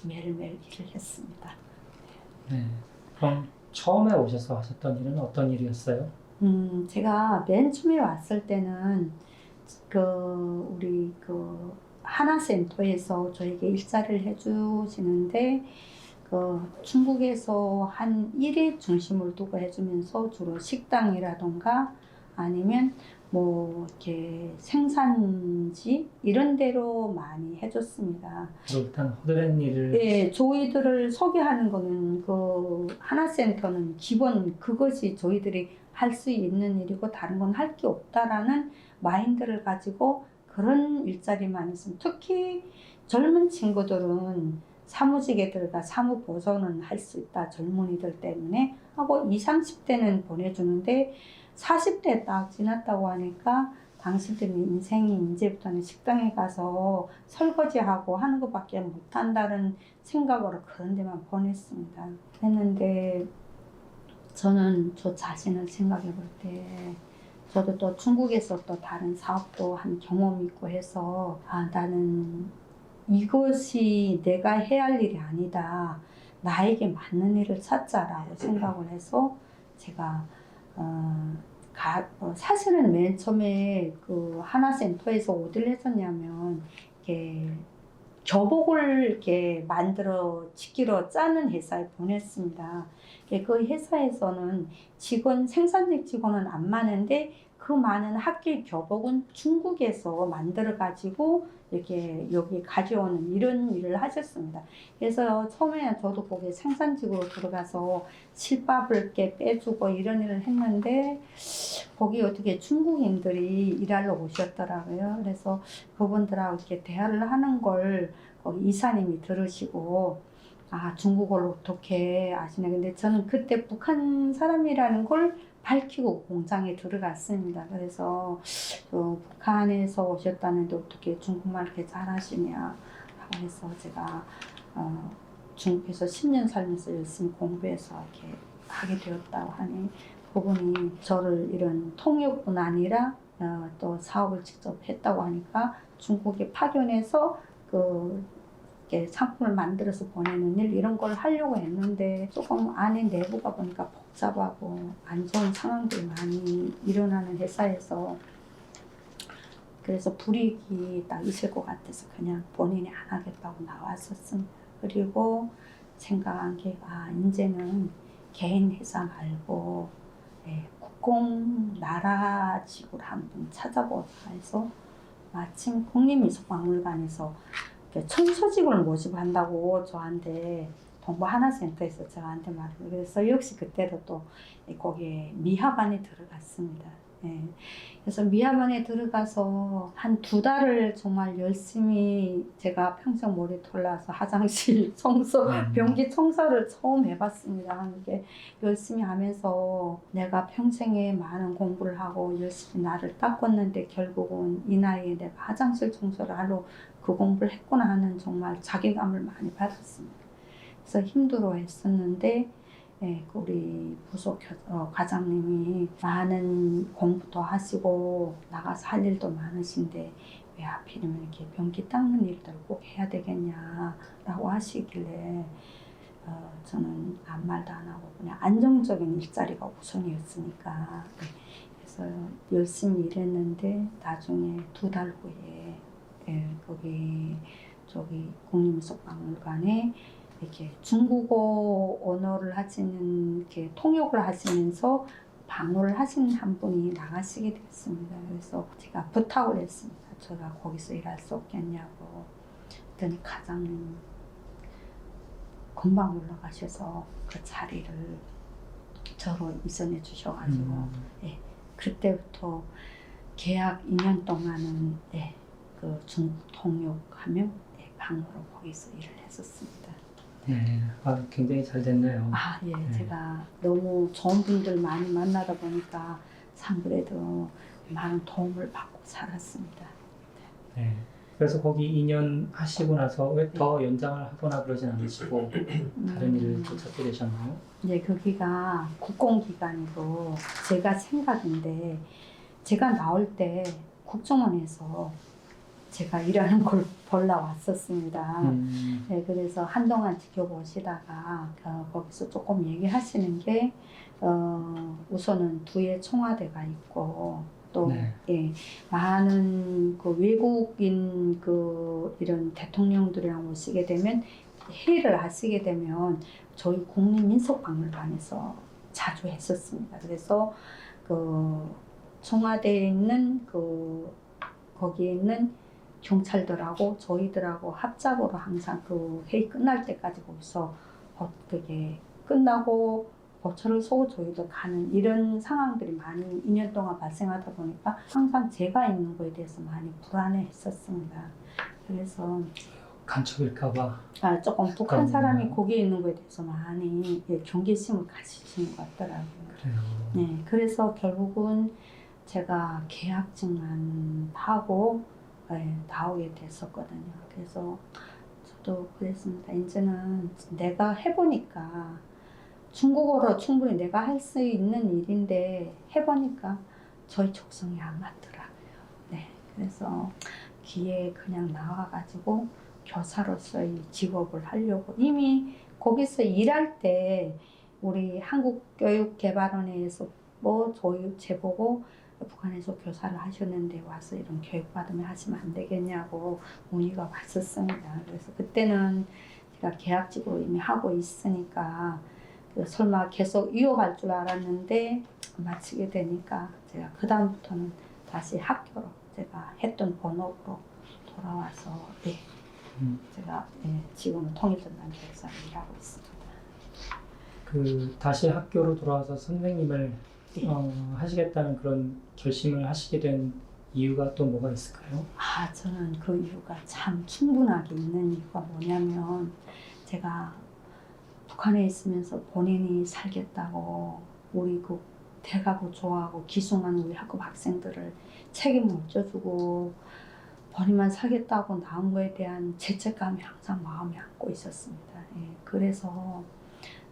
매일매일 일을 했습니다. 네. 그럼 처음에 오셔서 하셨던 일은 어떤 일이었어요? 제가 맨 처음에 왔을 때는 우리 하나센터에서 저에게 일자리를 해주시는데 중국에서 한 일에 중심을 두고 해주면서 주로 식당이라던가 아니면 뭐 이렇게 생산지 이런 데로 많이 해줬습니다. 일단 허드렛 일을 예, 저희들을 소개하는 거는 하나센터는 기본 그것이 저희들이 할 수 있는 일이고 다른 건 할 게 없다라는 마인드를 가지고 그런 일자리만 있으면 특히 젊은 친구들은 사무직에 들어가 사무보조는 할 수 있다. 젊은이들 때문에 하고 20, 30대는 보내주는데 40대 딱 지났다고 하니까 당신들이 인생이 이제부터는 식당에 가서 설거지하고 하는 것밖에 못한다는 생각으로 그런 데만 보냈습니다. 했는데 저는 저 자신을 생각해 볼 때 저도 또 중국에서 또 다른 사업도 한 경험이 있고 해서 나는 이것이 내가 해야 할 일이 아니다. 나에게 맞는 일을 찾자라고 생각을 해서 제가 사실은 맨 처음에 하나센터에서 어디를 했었냐면 이렇게 교복을 이렇게 만들어 직기로 짜는 회사에 보냈습니다. 그 회사에서는 생산직 직원은 안 많은데 그 많은 학교 교복은 중국에서 만들어 가지고 이렇게 여기 가져오는 이런 일을 하셨습니다. 그래서 처음에는 저도 거기 생산직으로 들어가서 실밥을 이렇게 빼주고 이런 일을 했는데 거기 어떻게 중국인들이 일하러 오셨더라고요. 그래서 그분들하고 이렇게 대화를 하는 걸 거기 이사님이 들으시고 중국어를 어떻게 아시네. 근데 저는 그때 북한 사람이라는 걸 밝히고 공장에 들어갔습니다. 그래서 북한에서 오셨다는데 어떻게 중국말 이렇게 잘하시냐 하고 해서 제가 중국에서 10년 살면서 열심히 공부해서 이렇게 하게 되었다고 하니 그분이 저를 이런 통역뿐 아니라 또 사업을 직접 했다고 하니까 중국에 파견해서 이렇게 상품을 만들어서 보내는 일 이런 걸 하려고 했는데 조금 안에 내부가 보니까 복잡하고 안 좋은 상황들이 많이 일어나는 회사에서 그래서 불이익이 딱 있을 것 같아서 그냥 본인이 안 하겠다고 나왔었습니다. 그리고 생각한 게 이제는 개인 회사 말고 국공 나라직으로 한번 찾아보자 해서 마침 국립미술박물관에서 청소직을 모집한다고 저한테 동부 하나센터에서 저한테 말을 그래서 역시 그때도 또 거기에 미화반에 들어갔습니다. 예. 그래서 미화반에 들어가서 한 2달을 정말 열심히 제가 평생 모니터라서 화장실 청소, 변기 청소를 처음 해봤습니다. 이게 열심히 하면서 내가 평생에 많은 공부를 하고 열심히 나를 닦았는데 결국은 이 나이에 내가 화장실 청소를 하러 그 공부를 했구나 하는 정말 자괴감을 많이 받았습니다. 그래서 힘들어 했었는데 예, 우리 부속 과장님이 많은 공부도 하시고 나가서 할 일도 많으신데 왜 하필이면 이렇게 변기 닦는 일들 꼭 해야 되겠냐라고 하시길래 저는 아무 말도 안 하고 그냥 안정적인 일자리가 우선이었으니까 그래서 열심히 일했는데 나중에 2달 후에 예, 거기 저기 국립민속박물관에 이렇게 중국어 언어를 하시는 이렇게 통역을 하시면서 방문을 하시는 한 분이 나가시게 됐습니다. 그래서 제가 부탁을 했습니다. 제가 거기서 일할 수 없겠냐고. 그랬더니 과장님 금방 올라가셔서 그 자리를 저로 이전해 주셔가지고 예, 그때부터 계약 2년 동안은 예, 그 중국 통역하며 예, 방으로 거기서 일을 했었습니다. 네, 굉장히 잘 됐네요. 예, 네. 제가 너무 좋은 분들 많이 만나다 보니까 참 그래도 많은 도움을 받고 살았습니다. 네. 그래서 거기 2년 하시고 나서 왜 더 연장을 하거나 그러진 않으시고 다른 일을 또 찾게 되셨나요? 네, 거기가 국공기관이고 제가 생각인데 제가 나올 때 국정원에서 제가 일하는 걸 보러 왔었습니다. 네, 그래서 한동안 지켜보시다가 거기서 조금 얘기하시는 게 우선은 두의 청와대가 있고 또 네. 예, 많은 그 외국인 이런 대통령들이랑 오시게 되면 회의를 하시게 되면 저희 국립민속박물관에서 자주 했었습니다. 그래서 그 청와대에 있는 거기에 있는 경찰들하고 저희들하고 합작으로 항상 그 회의 끝날 때까지 거기서 그게 끝나고 보초를 쏘고 저희도 가는 이런 상황들이 많이 2년 동안 발생하다 보니까 항상 제가 있는 거에 대해서 많이 불안해 했었습니다. 그래서 간첩일까봐. 조금 북한 사람이 거기에 있는 거에 대해서 많이 예, 경계심을 가지시는 것 같더라고요. 그래요. 네, 그래서 결국은 제가 계약직만 하고 나오게 됐었거든요. 그래서 저도 그랬습니다. 이제는 내가 해보니까 중국어로 충분히 내가 할 수 있는 일인데 해보니까 저희 적성이 안 맞더라고요. 네, 그래서 기회에 그냥 나와가지고 교사로서의 직업을 하려고 이미 거기서 일할 때 우리 한국교육개발원에서 저희 제보고 북한에서 교사를 하셨는데 와서 이런 교육 받으면 하시면 안 되겠냐고 문의가 왔었습니다. 그래서 그때는 제가 계약직으로 이미 하고 있으니까 설마 계속 이어갈 줄 알았는데 마치게 되니까 제가 그 다음부터는 다시 학교로 제가 했던 본업으로 돌아와서 네, 제가 지금은 통일전담 교육사로 일하고 있습니다. 다시 학교로 돌아와서 선생님을 하시겠다는 그런 결심을 하시게 된 이유가 또 뭐가 있을까요? 저는 그 이유가 참 충분하게 있는 이유가 뭐냐면 제가 북한에 있으면서 본인이 살겠다고 우리 그 대가고 좋아하고 기숙한 우리 학급 학생들을 책임을 져주고 본인만 살겠다고 나온 거에 대한 죄책감이 항상 마음에 안고 있었습니다. 그래서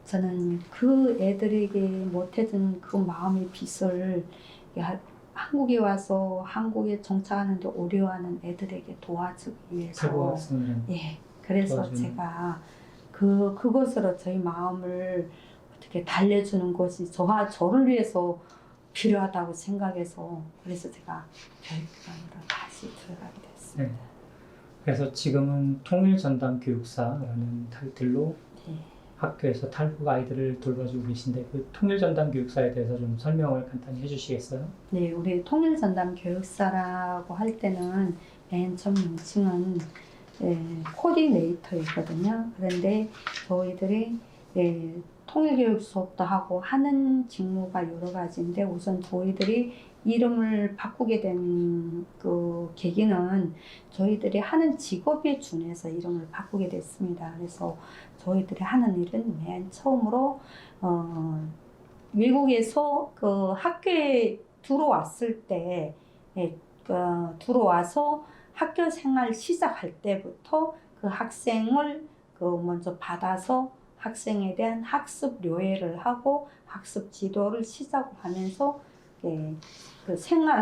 저는 그 애들에게 못해준 그 마음의 빚을 한국에 와서 한국에 정착하는데 어려워하는 애들에게 도와주기 위해서 그래서 도와주는. 제가 그것으로 저희 마음을 어떻게 달래주는 것이 저를 위해서 필요하다고 생각해서 그래서 제가 교육기관으로 다시 들어가게 됐습니다. 네. 그래서 지금은 통일전담교육사라는 타이틀로 학교에서 탈북 아이들을 돌봐주고 계신데 그 통일전담 교육사에 대해서 좀 설명을 간단히 해주시겠어요? 네, 우리 통일전담 교육사라고 할 때는 맨 처음 명칭은 코디네이터이거든요. 그런데 저희들이 통일교육 수업도 하고 하는 직무가 여러 가지인데 우선 저희들이 이름을 바꾸게 된 그 계기는 저희들이 하는 직업에 준해서 이름을 바꾸게 됐습니다. 그래서 저희들이 하는 일은 맨 처음으로 외국에서 그 학교에 들어왔을 때 들어와서 학교 생활 시작할 때부터 그 학생을 먼저 받아서 학생에 대한 학습 요해를 하고 학습 지도를 시작하면서 그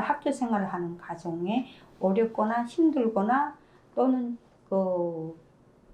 학교 생활을 하는 과정에 어렵거나 힘들거나 또는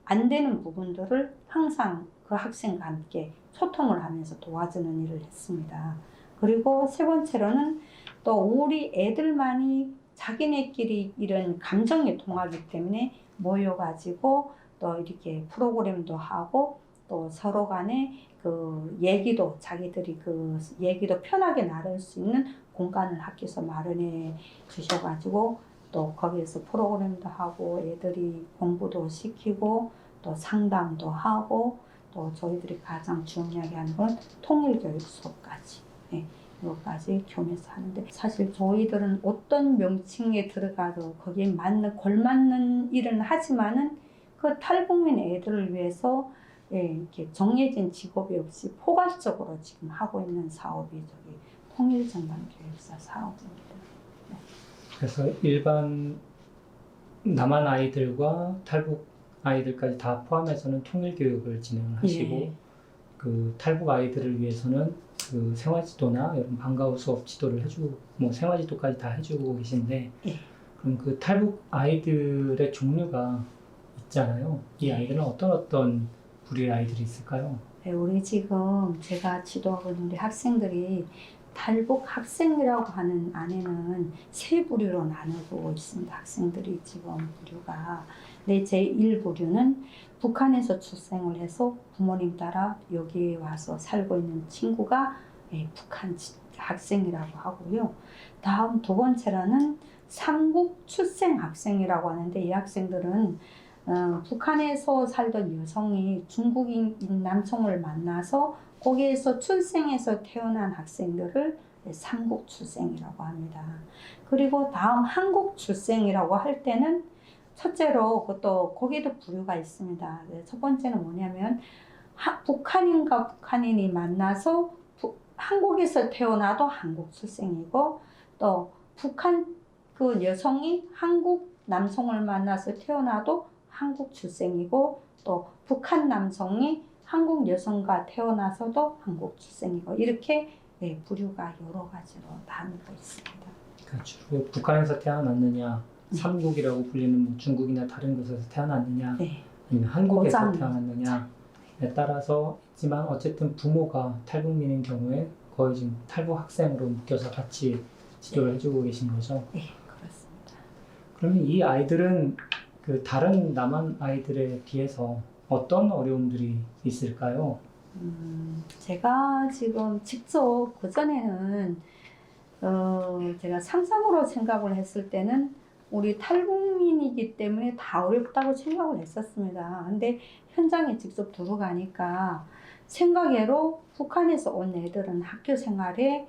안 되는 부분들을 항상 그 학생과 함께 소통을 하면서 도와주는 일을 했습니다. 그리고 세 번째로는 또 우리 애들만이 자기네끼리 이런 감정이 통하기 때문에 모여가지고 또 이렇게 프로그램도 하고 또 서로 간에 그 얘기도 자기들이 그 얘기도 편하게 나눌 수 있는 공간을 학교에서 마련해 주셔가지고 또 거기에서 프로그램도 하고 애들이 공부도 시키고 또 상담도 하고 또 저희들이 가장 중요하게 하는 건 통일교육 수업까지 이것까지 겸해서 하는데 사실 저희들은 어떤 명칭에 들어가도 거기에 걸맞는 일은 하지만은 그 탈북민 애들을 위해서 이렇게 정해진 직업이 없이 포괄적으로 지금 하고 있는 사업이 저기 통일전담교육사 사업입니다. 그래서 일반 남한 아이들과 탈북 아이들까지 다 포함해서는 통일 교육을 진행을 하시고 그 탈북 아이들을 위해서는 그 생활지도나 이런 방과후 수업 지도를 해주고 뭐 생활지도까지 다 해주고 계신데 그럼 그 탈북 아이들의 종류가 있잖아요. 이 아이들은 어떤 부류의 아이들이 있을까요? 우리 지금 제가 지도하고 있는 학생들이 탈북 학생이라고 하는 안에는 세 부류로 나누고 있습니다. 학생들이 지금 부류가 제1부류는 북한에서 출생을 해서 부모님 따라 여기 와서 살고 있는 친구가 북한 학생이라고 하고요. 다음 두 번째로는 삼국 출생 학생이라고 하는데 이 학생들은 북한에서 살던 여성이 중국인 남성을 만나서 거기에서 출생해서 태어난 학생들을 삼국 출생이라고 합니다. 그리고 다음 한국 출생이라고 할 때는 첫째로 그것도 거기도 부류가 있습니다. 첫 번째는 뭐냐면 북한인과 북한인이 만나서 한국에서 태어나도 한국 출생이고 또 북한 그 여성이 한국 남성을 만나서 태어나도 한국 출생이고 또 북한 남성이 한국 여성과 태어나서도 한국 출생이고 이렇게 부류가 여러 가지로 나누고 있습니다. 그러니까 주로 북한에서 태어났느냐, 삼국이라고 불리는 뭐 중국이나 다른 곳에서 태어났느냐, 아니면 한국에서 태어났느냐에 따라서 있지만 어쨌든 부모가 탈북민인 경우에 거의 지금 탈북 학생으로 묶여서 같이 지도를 해주고 계신 거죠? 네, 그렇습니다. 그러면 이 아이들은 그 다른 남한 아이들에 비해서 어떤 어려움들이 있을까요? 제가 지금 직접 그전에는 제가 상상으로 생각을 했을 때는 우리 탈북민이기 때문에 다 어렵다고 생각을 했었습니다. 근데 현장에 직접 들어가니까 생각외로 북한에서 온 애들은 학교 생활에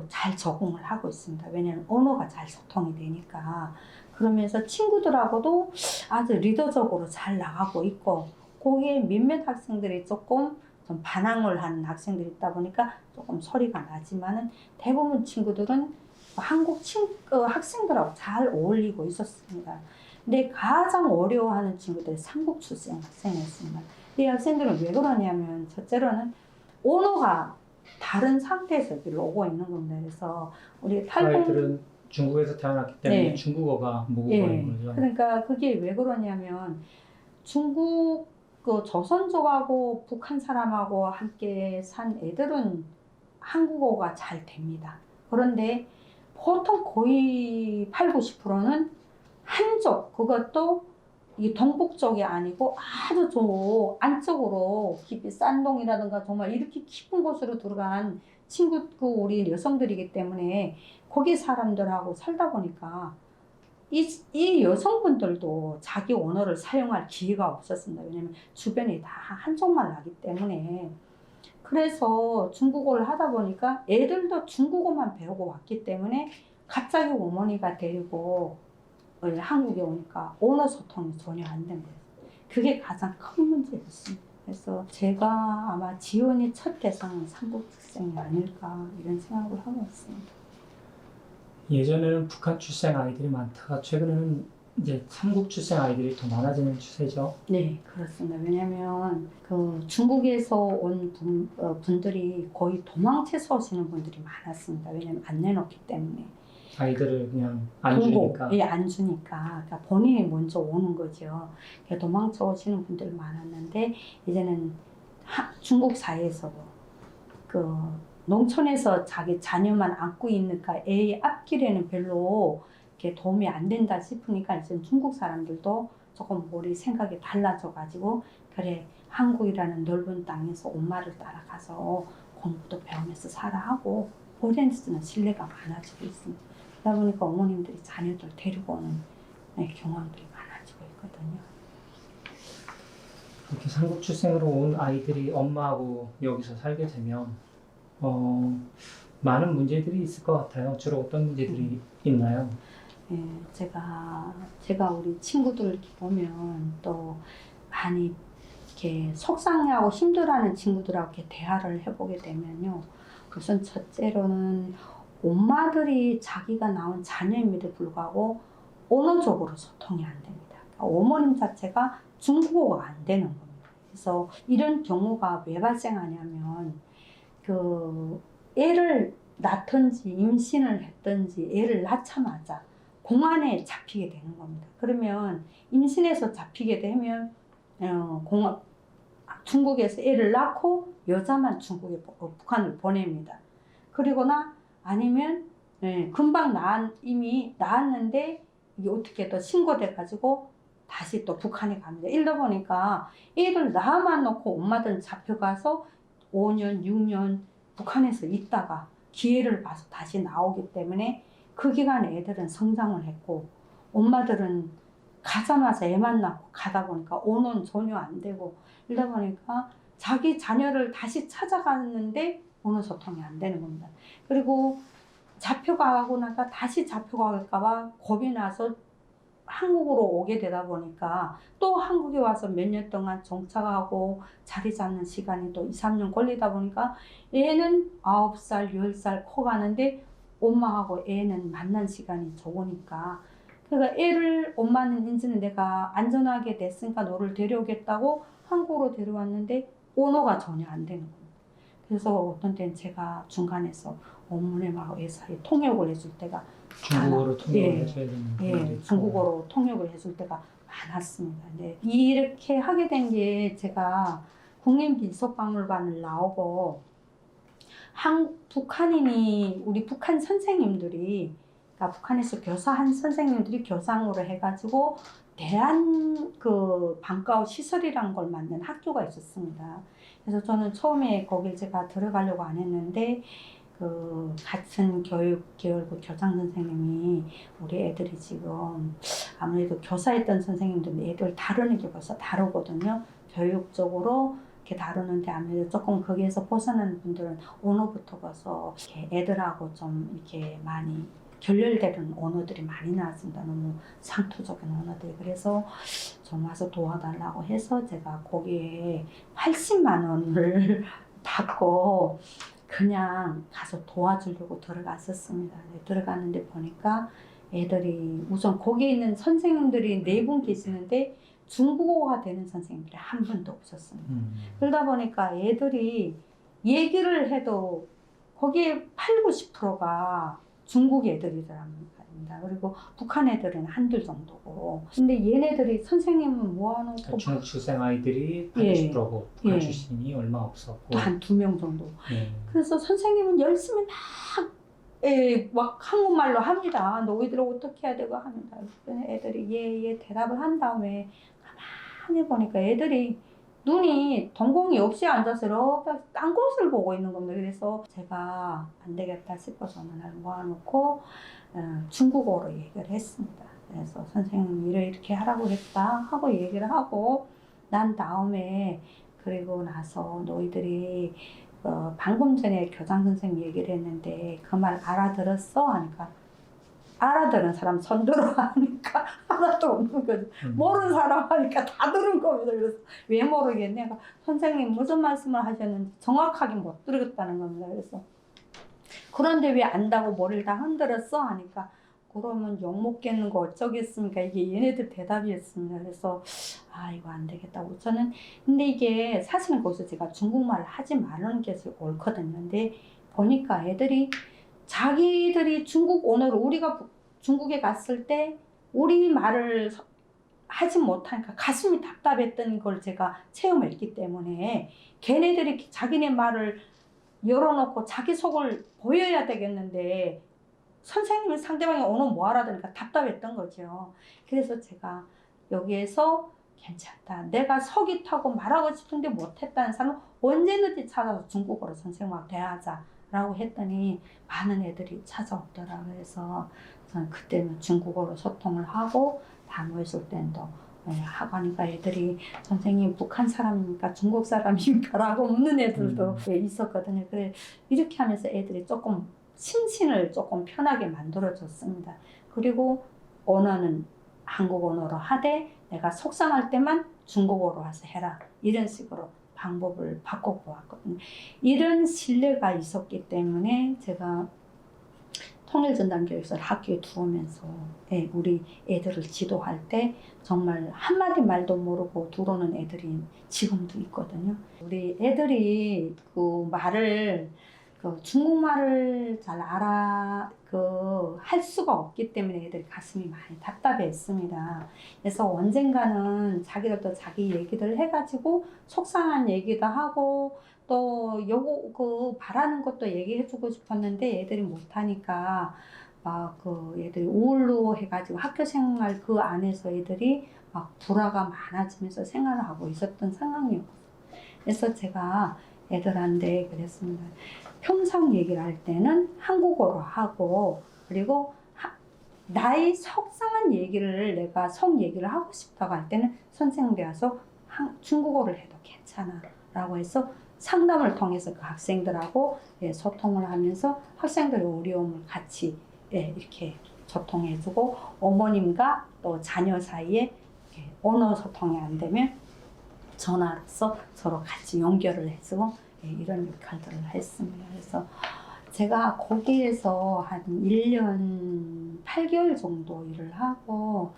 잘 적응을 하고 있습니다. 왜냐하면 언어가 잘 소통이 되니까. 그러면서 친구들하고도 아주 리더적으로 잘 나가고 있고 거기에 몇몇 학생들이 조금 좀 반항을 하는 학생들이 있다 보니까 조금 소리가 나지만은 대부분 친구들은 한국 학생들하고 잘 어울리고 있었습니다. 근데 가장 어려워하는 친구들이 삼국 출생 학생이었습니다. 이 학생들은 왜 그러냐면 첫째로는 언어가 다른 상태에서 여기를 오고 있는 겁니다. 그래서 우리 아이들은 중국에서 태어났기 때문에 중국어가 모국어인 거죠. 그러니까 그게 왜 그러냐면 중국 조선족하고 북한 사람하고 함께 산 애들은 한국어가 잘 됩니다. 그런데 보통 거의 80~90%는 한족, 그것도 이 동북 쪽이 아니고 아주 저 안쪽으로 깊이 산동이라든가 정말 이렇게 깊은 곳으로 들어간 우리 여성들이기 때문에 거기 사람들하고 살다 보니까 이 여성분들도 자기 언어를 사용할 기회가 없었습니다. 왜냐면 주변이 다 한쪽말 하기 때문에. 그래서 중국어를 하다 보니까 애들도 중국어만 배우고 왔기 때문에 갑자기 어머니가 데리고 한국에 오니까 언어 소통이 전혀 안 된 거예요. 그게 가장 큰 문제였습니다. 그래서 제가 아마 지원이 첫 대상은 삼국생이 아닐까 이런 생각을 하고 있습니다. 예전에는 북한 출생 아이들이 많다가 최근에는 이제 삼국 출생 아이들이 더 많아지는 추세죠. 네, 그렇습니다. 왜냐하면 그 중국에서 온 분들이 거의 도망쳐서 오시는 분들이 많았습니다. 왜냐하면 안 내놓기 때문에. 아이들을 그냥 안 보고, 주니까. 예, 안 주니까. 그러니까 본인이 먼저 오는 거죠. 그러니까 도망쳐 오시는 분들 많았는데 이제는 중국 사회에서도 그 농촌에서 자기 자녀만 안고 있으니까 애의 앞길에는 별로 이렇게 도움이 안 된다 싶으니까 이제 중국 사람들도 조금 머리 생각이 달라져가지고 그래 한국이라는 넓은 땅에서 엄마를 따라가서 공부도 배우면서 살아 하고 보렌스는 신뢰가 많아지고 있습니다. 그러다 보니까 어머님들이 자녀들 데리고 오는 경험들이 많아지고 있거든요. 그렇게 삼국 출생으로 온 아이들이 엄마하고 여기서 살게 되면 많은 문제들이 있을 것 같아요. 주로 어떤 문제들이 있나요? 예, 제가 우리 친구들 이렇게 보면 또 많이 이렇게 속상해하고 힘들어하는 친구들하고 이렇게 대화를 해보게 되면요. 우선 첫째로는 엄마들이 자기가 낳은 자녀임에도 불구하고 언어적으로 소통이 안 됩니다. 그러니까 어머님 자체가 중국어가 안 되는 겁니다. 그래서 이런 경우가 왜 발생하냐면 그 애를 낳든지 임신을 했든지 애를 낳자마자 공안에 잡히게 되는 겁니다. 그러면 임신해서 잡히게 되면 중국에서 애를 낳고 여자만 북한을 보냅니다. 그리고나 아니면 금방 이미 낳았는데 이게 어떻게 또 신고돼 가지고 다시 또 북한에 갑니다. 이러다 보니까 애를 낳아만 놓고 엄마들은 잡혀가서 5년, 6년 북한에서 있다가 기회를 봐서 다시 나오기 때문에 그 기간에 애들은 성장을 했고 엄마들은 가자마자 애만 낳고 가다 보니까 언어는 전혀 안 되고 이러다 보니까 자기 자녀를 다시 찾아가는데 언어 소통이 안 되는 겁니다. 그리고 잡혀가고 나가 다시 잡혀갈까 봐 겁이 나서 한국으로 오게 되다 보니까 또 한국에 와서 몇 년 동안 정착하고 자리 잡는 시간이 또 2, 3년 걸리다 보니까 애는 9살, 10살 커가는데 엄마하고 애는 만난 시간이 적으니까 그러니까 애를 엄마는 이제는 내가 안전하게 됐으니까 너를 데려오겠다고 한국으로 데려왔는데 언어가 전혀 안 되는 겁니다. 그래서 어떤 때는 제가 중간에서 어머님하고 애 사이 통역을 해줄 때가 중국어로 통역을 해줘야 되는 예, 중국어로 통역을 해줄 때가 많았습니다. 근데 이렇게 하게 된 게 제가 국립민속박물관을 나오고 우리 북한 선생님들이 그러니까 북한에서 교사한 선생님들이 교상으로 해가지고 대한 그 방과후 시설이라는 걸 만든 학교가 있었습니다. 그래서 저는 처음에 거길 제가 들어가려고 안 했는데 그 같은 교육계열부 교장 선생님이 우리 애들이 지금 아무래도 교사했던 선생님들은 애들 다루는 게 벌써 다르거든요. 교육적으로 이렇게 다루는데 아무래도 조금 거기에서 벗어나는 분들은 언어부터 가서 이렇게 애들하고 좀 이렇게 많이 결렬되는 언어들이 많이 나왔습니다. 너무 상투적인 언어들이. 그래서 좀 와서 도와달라고 해서 제가 거기에 80만 원을 받고 그냥 가서 도와주려고 들어갔었습니다. 네, 들어갔는데 보니까 애들이 우선 거기에 있는 선생님들이 4분 계시는데 중국어가 되는 선생님들이 한 분도 없었습니다. 그러다 보니까 애들이 얘기를 해도 거기에 8, 90%가 중국 애들이랍니다. 그리고 북한 애들은 한둘 정도고. 근데 얘네들이 선생님은 모아놓고 그러니까 중국 출생 아이들이 80%고 북한 출신이 얼마 없었고 또 한 2명 정도. 예. 그래서 선생님은 열심히 막 한국말로 합니다. 너희들 어떻게 해야 되고 합니다. 애들이 예 대답을 한 다음에 가만히 보니까 애들이 눈이 동공이 없이 앉아서 이렇게 딴 곳을 보고 있는 겁니다. 그래서 제가 안 되겠다 싶어서 날 모아놓고 중국어로 얘기를 했습니다. 그래서 선생님이 이렇게 하라고 했다 하고 얘기를 하고 난 다음에 그리고 나서 너희들이 방금 전에 교장 선생님 얘기를 했는데 그 말 알아들었어? 하니까 알아들은 사람 손 들어 하니까 하나도 없는 거죠. 모르는 사람 하니까 다 들은 겁니다. 그래서 왜 모르겠냐? 그러니까 선생님 무슨 말씀을 하셨는지 정확하게 못 들었다는 겁니다. 그래서 그런데 왜 안다고 머리를 다 흔들었어? 하니까 그러면 욕 먹겠는 거 어쩌겠습니까? 이게 얘네들 대답이었습니다. 그래서 아 이거 안 되겠다고 저는 근데 이게 사실은 거기서 제가 중국말을 하지 말라는 게 옳거든요. 근데 보니까 애들이 자기들이 중국 언어를 우리가 중국에 갔을 때 우리 말을 하지 못하니까 가슴이 답답했던 걸 제가 체험했기 때문에 걔네들이 자기네 말을 열어놓고 자기 속을 보여야 되겠는데 선생님이 상대방이 언어 뭐 알아들으니까 답답했던 거죠. 그래서 제가 여기에서 괜찮다. 내가 속이 타고 말하고 싶은데 못했다는 사람은 언제든지 찾아서 중국어로 선생님하고 대화하자라고 했더니 많은 애들이 찾아오더라고요. 그래서 저는 그때는 중국어로 소통을 하고 다 모였을 때는 또 하가니까 애들이 선생님 북한 사람입니까 중국 사람입니까 라고 묻는 애들도 있었거든요. 그래 이렇게 하면서 애들이 조금 심신을 조금 편하게 만들어줬습니다. 그리고 언어는 한국 언어로 하되 내가 속상할 때만 중국어로 와서 해라 이런 식으로 방법을 바꿔보았거든요. 이런 신뢰가 있었기 때문에 제가 통일전담교육사를 학교에 들어오면서 우리 애들을 지도할 때 정말 한마디 말도 모르고 들어오는 애들이 지금도 있거든요. 우리 애들이 그 말을 중국말을 잘 할 수가 없기 때문에 애들이 가슴이 많이 답답했습니다. 그래서 언젠가는 자기들도 자기 얘기들 해가지고 속상한 얘기도 하고 또 요거 바라는 것도 얘기해주고 싶었는데 애들이 못하니까 막 애들이 우울로 해가지고 학교 생활 그 안에서 애들이 막 불화가 많아지면서 생활을 하고 있었던 상황이었어요. 그래서 제가 애들한테 그랬습니다. 평상 얘기를 할 때는 한국어로 하고 그리고 나의 속상한 얘기를 내가 속 얘기를 하고 싶다고 할 때는 선생님이 와서 중국어를 해도 괜찮아 라고 해서 상담을 통해서 그 학생들하고 소통을 하면서 학생들의 어려움을 같이 이렇게 소통해주고 어머님과 또 자녀 사이에 언어 소통이 안 되면 전화로서 서로 같이 연결을 해주고 이런 역할들을 했습니다. 그래서 제가 거기에서 한 1년 8개월 정도 일을 하고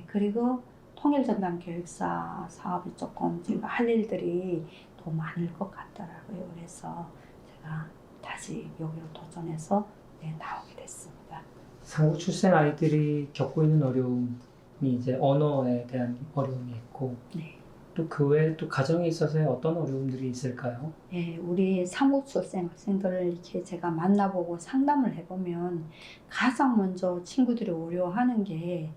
그리고 통일전담교육사 사업이 조금 제가 할 일들이 더 많을 것 같더라고요. 그래서 제가 다시 여기로 도전해서 나오게 됐습니다. 한국 출생 아이들이 겪고 있는 어려움이 이제 언어에 대한 어려움이 있고 또 그 외에 또 가정에 있어서의 어떤 어려움들이 있을까요? 우리 한국 출생 학생들을 이렇게 제가 만나보고 상담을 해보면 가장 먼저 친구들이 어려워하는 게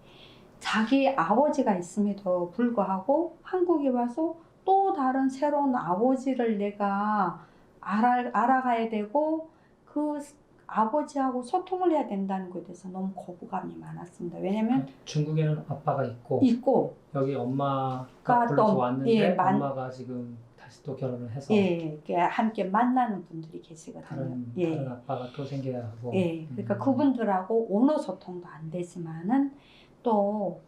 자기 아버지가 있음에도 불구하고 한국에 와서 또 다른 새로운 아버지를 내가 알아가야 되고 그 아버지하고 소통을 해야 된다는 것에 대해서 너무 거부감이 많았습니다. 왜냐면 중국에는 아빠가 있고 여기 엄마가 불러서 왔는데 엄마가 지금 다시 또 결혼을 해서 함께 만나는 분들이 계시거든요. 다른 아빠가 또 생겨야 하고 그러니까 그분들하고 언어 소통도 안 되지만은 또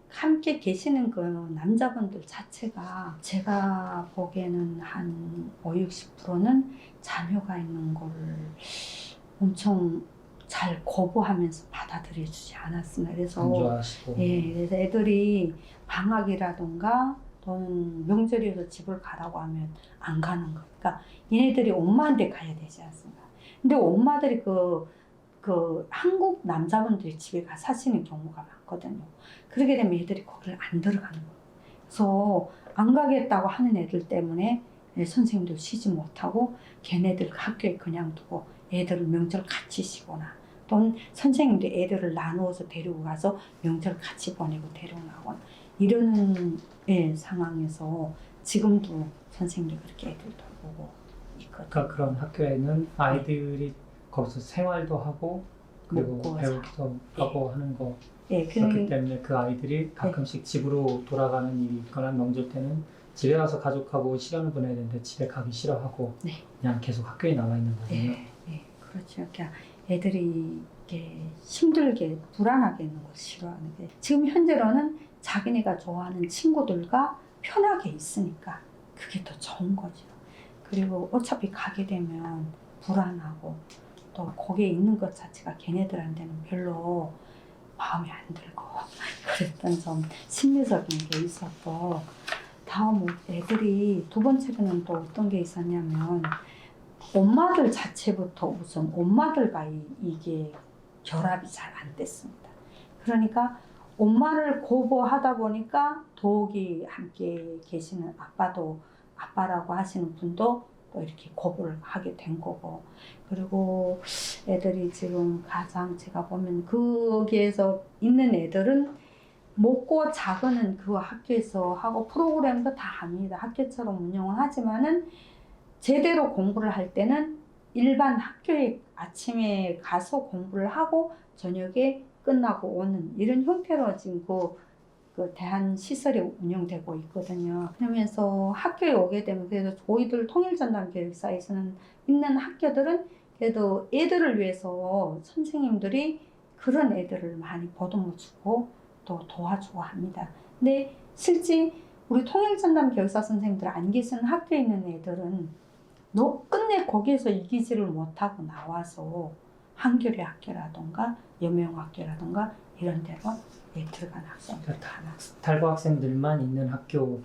함께 계시는 그 남자분들 자체가 제가 보기에는 한 50~60%는 자녀가 있는 거를 엄청 잘 거부하면서 받아들여주지 않았습니다. 그래서 안 좋아하시고 그래서 애들이 방학이라던가 또는 명절이어서 집을 가라고 하면 안 가는 거예요. 그러니까 얘네들이 엄마한테 가야 되지 않습니까? 근데 엄마들이 한국 남자분들이 집에 가 사시는 경우가 많거든요. 그러게 되면 애들이 거기를 안 들어가는 거예요. 그래서 안 가겠다고 하는 애들 때문에 선생님들 쉬지 못하고 걔네들 학교에 그냥 두고 애들을 명절 같이 쉬거나 또는 선생님들이 애들을 나누어서 데리고 가서 명절 같이 보내고 데리고 나거나 이러는 상황에서 지금도 선생님들이 그렇게 애들 돌보고 있거든요. 그러니까 그런 학교에는 아이들이 거기서 생활도 하고 그리고 배우기도 하고 하는 거 그렇기 때문에 그 아이들이 가끔씩 집으로 돌아가는 일이 있거나 명절 때는 집에 가서 가족하고 시간을 보내야 되는데 집에 가기 싫어하고 네. 그냥 계속 학교에 나와 있는 거군요. 네, 그렇죠. 그러니까 애들이 이렇게 힘들게 불안하게 있는 걸 싫어하는 게 지금 현재로는 자기네가 좋아하는 친구들과 편하게 있으니까 그게 더 좋은 거죠. 그리고 어차피 가게 되면 불안하고 또 거기에 있는 것 자체가 걔네들한테는 별로 마음에 안 들고 그랬던 좀 심리적인 게 있었고 다음 애들이 두 번째로는 또 어떤 게 있었냐면 엄마들 자체부터 우선 엄마들과 이게 결합이 잘 안 됐습니다. 그러니까 엄마를 거부하다 보니까 더욱이 함께 계시는 아빠도 아빠라고 하시는 분도 또 이렇게 거부를 하게 된 거고 그리고 애들이 지금 가장 제가 보면 거기에서 있는 애들은 먹고 자고는 그 학교에서 하고 프로그램도 다 합니다. 학교처럼 운영을 하지만은 제대로 공부를 할 때는 일반 학교에 아침에 가서 공부를 하고 저녁에 끝나고 오는 이런 형태로 지금 그 대한 시설이 운영되고 있거든요. 그러면서 학교에 오게 되면 그래도 저희들 통일전담교육사에서는 있는 학교들은 그래도 애들을 위해서 선생님들이 그런 애들을 많이 보듬어주고 또 도와주고 합니다. 근데 실제 우리 통일전담교육사 선생님들 안 계시는 학교에 있는 애들은 끝내 거기에서 이기지를 못하고 나와서 한겨레 학교라던가 여명학교라던가 이런 데로 들어간 학생들 다 났어요. 탈북 학생들만 있는 학교로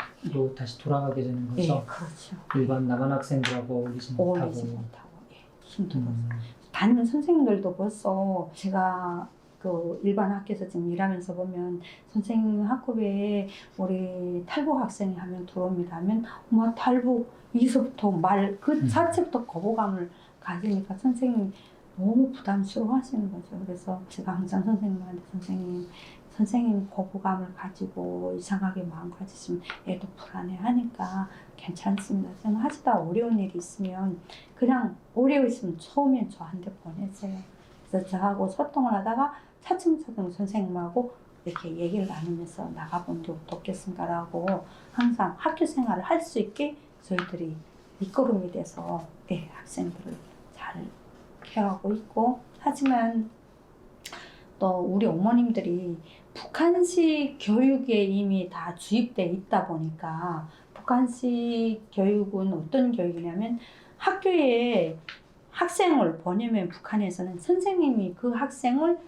다시 돌아가게 되는 거죠. 예, 그렇죠. 일반 남한 학생들하고 어울리지 못하고. 예, 힘들어서. 담임 선생님들도 벌써 제가 그 일반 학교에서 지금 일하면서 보면 선생님 학급에 우리 탈북 학생이 하면 들어옵니다 하면 뭐 탈북 이서부터 말 그 자체부터 거부감을 가지니까 선생님 너무 부담스러워 하시는 거죠. 그래서 제가 항상 선생님한테 선생님 거부감을 가지고 이상하게 마음 가지시면 애도 불안해 하니까 괜찮습니다. 저는 하시다 어려운 일이 있으면 그냥 어려워 있으면 처음엔 저한테 보내세요. 그래서 저하고 소통을 하다가 차츰차츰 선생님하고 이렇게 얘기를 나누면서 나가본 게 어떻겠습니까라고 항상 학교 생활을 할 수 있게 저희들이 밑거름이 돼서 학생들을 잘 케어하고 있고 하지만 또 우리 어머님들이 북한식 교육에 이미 다 주입돼 있다 보니까 북한식 교육은 어떤 교육이냐면 학교에 학생을 보내면 북한에서는 선생님이 그 학생을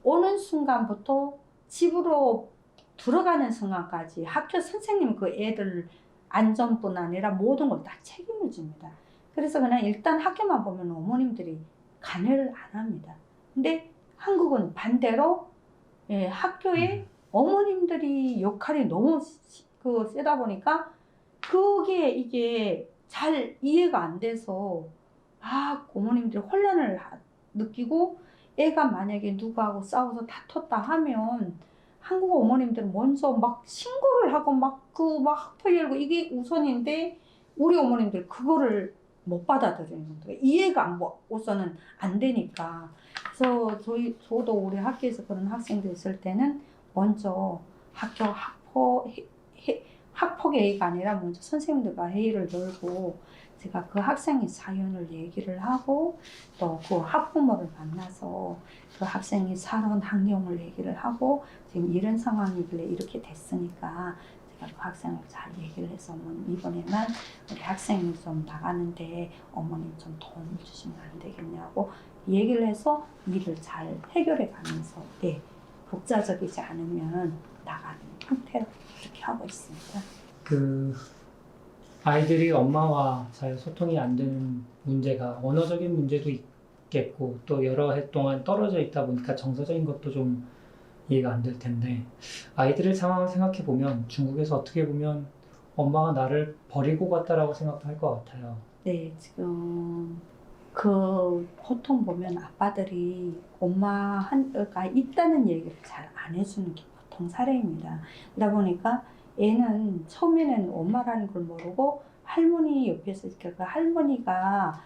오는 순간부터 집으로 들어가는 순간까지 학교 선생님이 그 애들 안전뿐 아니라 모든 걸 다 책임을 집니다. 그래서 그냥 일단 학교만 보면 어머님들이 관여를 안 합니다. 근데 한국은 반대로 학교에 어머님들이 역할이 너무 세다 보니까 그게 이게 잘 이해가 안 돼서 어머님들이 혼란을 느끼고 애가 만약에 누구하고 싸워서 다퉜다 하면 한국 어머님들은 먼저 막 신고를 하고 막 학교 열고 이게 우선인데 우리 어머님들 그거를 못 받아들이는 거예요. 이해가 우선은 안 되니까. 그래서 저도 우리 학교에서 그런 학생들 있을 때는 먼저 학교 학폭 회의가 아니라 먼저 선생님들과 회의를 열고 제가 그 학생의 사연을 얘기를 하고 또 그 학부모를 만나서 그 학생이 살아온 환경을 얘기를 하고 지금 이런 상황이길래 이렇게 됐으니까 제가 그 학생을 잘 얘기를 해서 이번에만 우리 학생이 좀 나가는데 어머님 좀 도움을 주시면 안 되겠냐고 얘기를 해서 일을 잘 해결해 가면서 독자적이지 않으면 나가는 형태로 그렇게 하고 있습니다. 아이들이 엄마와 잘 소통이 안 되는 문제가 언어적인 문제도 있겠고 또 여러 해 동안 떨어져 있다 보니까 정서적인 것도 좀 이해가 안 될 텐데 아이들의 상황을 생각해 보면 중국에서 어떻게 보면 엄마가 나를 버리고 갔다라고 생각도 할 것 같아요. 네, 지금 보통 보면 아빠들이 엄마가 있다는 얘기를 잘 안 해주는 게 보통 사례입니다. 그러다 보니까 애는 처음에는 엄마라는 걸 모르고 할머니 옆에서 그 할머니가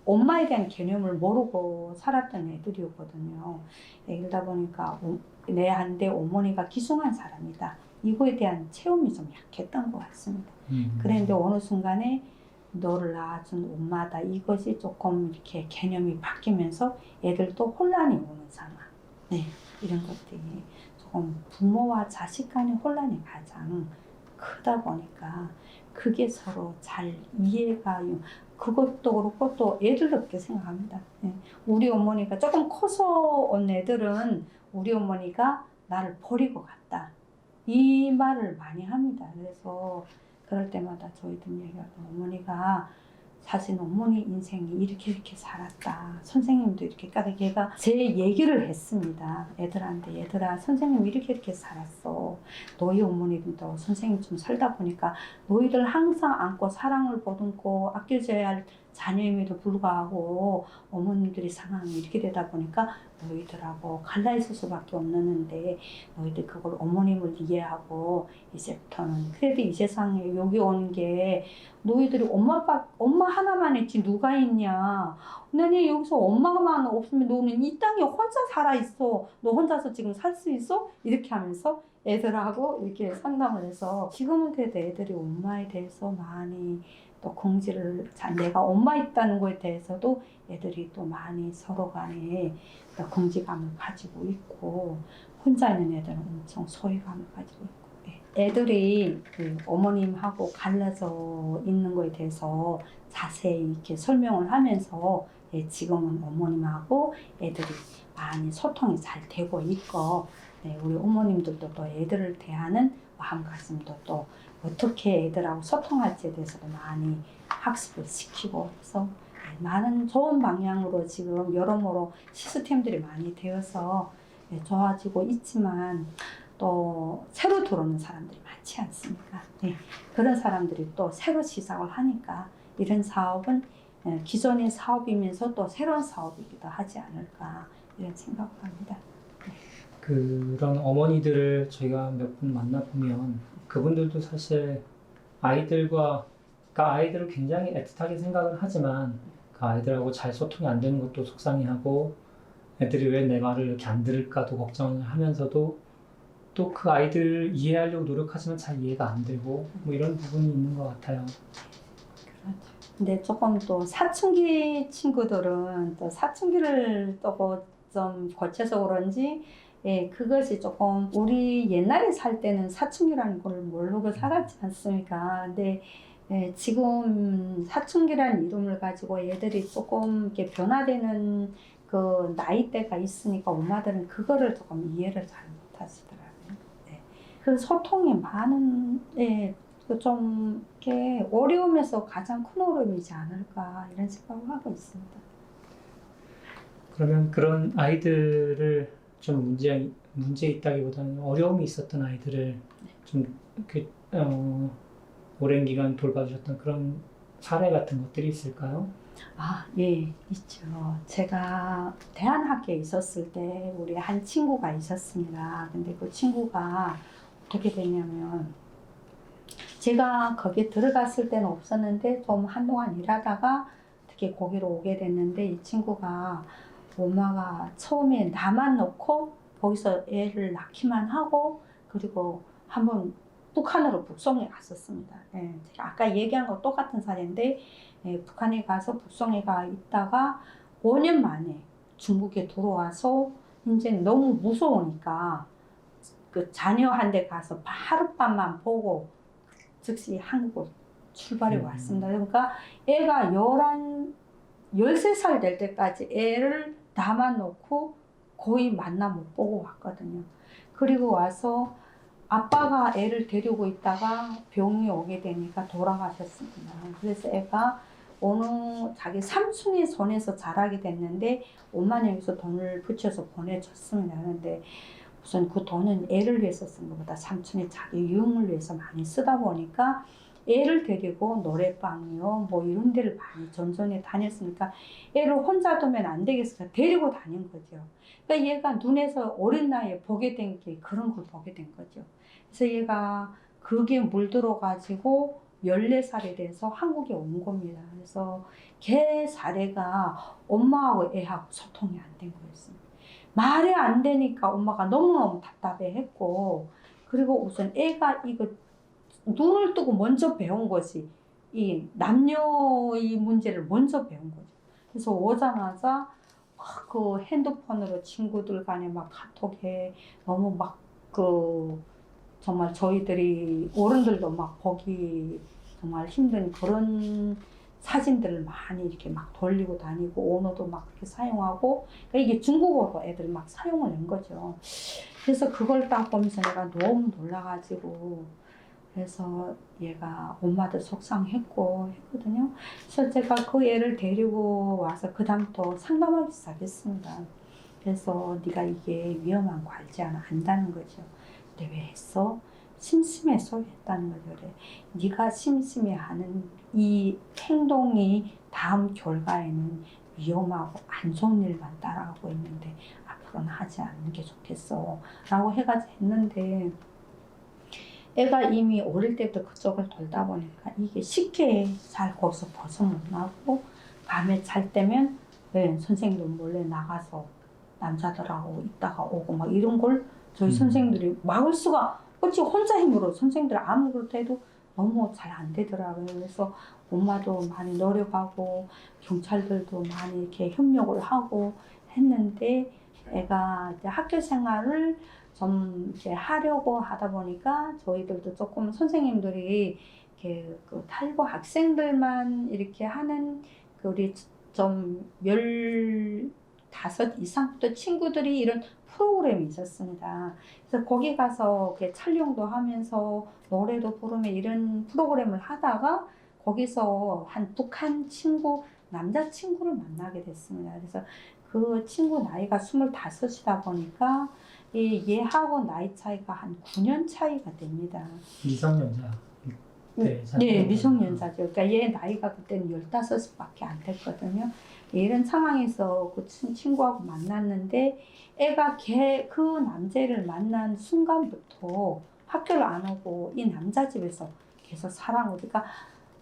엄마에 대한 개념을 모르고 살았던 애들이었거든요. 그러다 보니까 내한테 어머니가 기승한 사람이다 이거에 대한 체험이 좀 약했던 것 같습니다. 그런데 어느 순간에 너를 낳아준 엄마다 이것이 조금 이렇게 개념이 바뀌면서 애들도 혼란이 오는 상황. 네, 이런 것들이 조금 부모와 자식 간의 혼란이 가장 크다 보니까 그게 서로 잘 이해가 그것도 그렇고 또 애들도 그렇게 생각합니다. 네. 우리 어머니가 조금 커서 온 애들은 우리 어머니가 나를 버리고 갔다. 이 말을 많이 합니다. 그래서 그럴 때마다 저희들 얘기하고 어머니가 사실 어머니 인생이 이렇게 살았다. 선생님도 이렇게 까딱 얘가 제 얘기를 했습니다. 애들한테 얘들아 선생님 이렇게 살았어. 너희 어머니도 선생님 좀 살다 보니까 너희들 항상 안고 사랑을 보듬고 아껴줘야 할 자녀임에도 불구하고 어머님들이 상황이 이렇게 되다 보니까 너희들하고 갈라 있을 수밖에 없는데 너희들 그걸 어머님을 이해하고 이제부터는 그래도 이 세상에 여기 오는 게 너희들이 엄마 하나만 있지 누가 있냐. 너네 여기서 엄마만 없으면 너는 이 땅에 혼자 살아 있어. 너 혼자서 지금 살 수 있어? 이렇게 하면서 애들하고 이렇게 상담을 해서 지금은 그래도 애들이 엄마에 대해서 많이 또 공지를 내가 엄마 있다는 거에 대해서도 애들이 또 많이 서로 간에 또 공지감을 가지고 있고 혼자 있는 애들은 엄청 소외감을 가지고 있고 애들이 그 어머님하고 갈라져 있는 거에 대해서 자세히 이렇게 설명을 하면서 지금은 어머님하고 애들이 많이 소통이 잘 되고 있고 우리 어머님들도 또 애들을 대하는 마음가짐도 또 어떻게 애들하고 소통할지에 대해서도 많이 학습을 시키고 그래서 많은 좋은 방향으로 지금 여러모로 시스템들이 많이 되어서 좋아지고 있지만 또 새로 들어오는 사람들이 많지 않습니까? 네. 그런 사람들이 또 새로 시작을 하니까 이런 사업은 기존의 사업이면서 또 새로운 사업이기도 하지 않을까 이런 생각을 합니다. 네. 그런 어머니들을 저희가 몇 분 만나보면 그분들도 사실 아이들을 굉장히 애틋하게 생각을 하지만 그 아이들하고 잘 소통이 안 되는 것도 속상해하고 애들이 왜 내 말을 이렇게 안 들을까도 걱정을 하면서도 또 그 아이들 이해하려고 노력하지만 잘 이해가 안 되고 뭐 이런 부분이 있는 것 같아요. 그렇죠. 근데 조금 또 사춘기 친구들은 또 사춘기를 또 좀 거쳐서 그런지 그것이 조금 우리 옛날에 살 때는 사춘기라는 걸 모르고 살았지 않습니까? 근데 지금 사춘기라는 이름을 가지고 애들이 조금 이렇게 변화되는 그 나이대가 있으니까 엄마들은 그거를 조금 이해를 잘 못하시더라고요. 그 소통이 많은 좀 이렇게 어려움에서 가장 큰 어려움이지 않을까 이런 생각을 하고 있습니다. 그러면 그런 아이들을 좀 문제 있다기보다는 어려움이 있었던 아이들을 좀 이렇게 오랜 기간 돌봐주셨던 그런 사례 같은 것들이 있을까요? 예, 있죠. 제가 대안학교에 있었을 때 우리 한 친구가 있었습니다. 근데 그 친구가 어떻게 되냐면 제가 거기에 들어갔을 때는 없었는데 좀 한동안 일하다가 특히 거기로 오게 됐는데 이 친구가 엄마가 처음에 나만 놓고 거기서 애를 낳기만 하고 그리고 한번 북한으로 북송에 갔었습니다. 제가 아까 얘기한 거 똑같은 사례인데 북한에 가서 북송에 가 있다가 5년 만에 중국에 들어와서 이제 너무 무서우니까 그 자녀한테 가서 하룻밤만 보고 즉시 한국으로 출발해 왔습니다. 그러니까 애가 13살 될 때까지 애를 나만 놓고 거의 만나 못 보고 왔거든요. 그리고 와서 아빠가 애를 데리고 있다가 병이 오게 되니까 돌아가셨습니다. 그래서 애가 어느 자기 삼촌의 손에서 자라게 됐는데 엄마는 여기서 돈을 붙여서 보내줬습니다. 그런데 우선 그 돈은 애를 위해서 쓴 것보다 삼촌이 자기 유흥을 위해서 많이 쓰다 보니까 애를 데리고 노래방이요 뭐 이런 데를 많이 전전에 다녔으니까 애를 혼자 두면 안 되겠으니까 데리고 다닌 거죠. 그러니까 얘가 눈에서 어린 나이에 보게 된 게 그런 걸 보게 된 거죠. 그래서 얘가 그게 물들어 가지고 14살이 돼서 한국에 온 겁니다. 그래서 걔 사례가 엄마하고 애하고 소통이 안 된 거였습니다. 말이 안 되니까 엄마가 너무너무 답답해 했고 그리고 우선 애가 이거 눈을 뜨고 먼저 배운 거지. 이 남녀의 문제를 먼저 배운 거죠. 그래서 오자마자 막 그 핸드폰으로 친구들 간에 막 카톡해. 너무 막 그 정말 저희들이 어른들도 막 보기 정말 힘든 그런 사진들을 많이 이렇게 막 돌리고 다니고 언어도 막 그렇게 사용하고, 그러니까 이게 중국어로 애들이 막 사용을 한 거죠. 그래서 그걸 딱 보면서 내가 너무 놀라가지고, 그래서 얘가 엄마도 속상했고 했거든요. 그래서 제가 그 애를 데리고 와서 그 다음부터 상담하기 시작했습니다. 그래서 네가 이게 위험한 과일지 안다는 거죠. 근데 왜 했어? 심심해서 했다는 거죠. 그래. 네가 심심해하는 이 행동이 다음 결과에는 위험하고 안 좋은 일만 따라가고 있는데 앞으로는 하지 않는 게 좋겠어 라고 해가지고 했는데, 애가 이미 어릴 때부터 그쪽을 돌다 보니까 이게 쉽게 잘 거기서 벗어나고, 밤에 잘 때면 선생님들 몰래 나가서 남자들하고 있다가 오고 막 이런 걸 저희 선생님들이 막을 수가 없지. 혼자 힘으로 선생님들 아무것도 해도 너무 잘 안 되더라고요. 그래서 엄마도 많이 노력하고 경찰들도 많이 이렇게 협력을 하고 했는데, 애가 이제 학교 생활을 좀 이제 하려고 하다 보니까 저희들도 조금 선생님들이 이렇게 그 탈북 학생들만 이렇게 하는 그 우리 좀 15 이상부터 친구들이 이런 프로그램이 있었습니다. 그래서 거기 가서 이렇게 촬영도 하면서 노래도 부르며 이런 프로그램을 하다가 거기서 한 북한 친구, 남자친구를 만나게 됐습니다. 그래서 그 친구 나이가 25이다 보니까 얘하고 나이 차이가 한 9년 차이가 됩니다. 미성년자. 네, 미성년자죠. 그러니까 얘 나이가 그때는 15밖에 안 됐거든요. 이런 상황에서 그 친구하고 만났는데, 애가 그 남자를 만난 순간부터 학교를 안 오고 이 남자 집에서 계속 살아온 거죠. 그러니까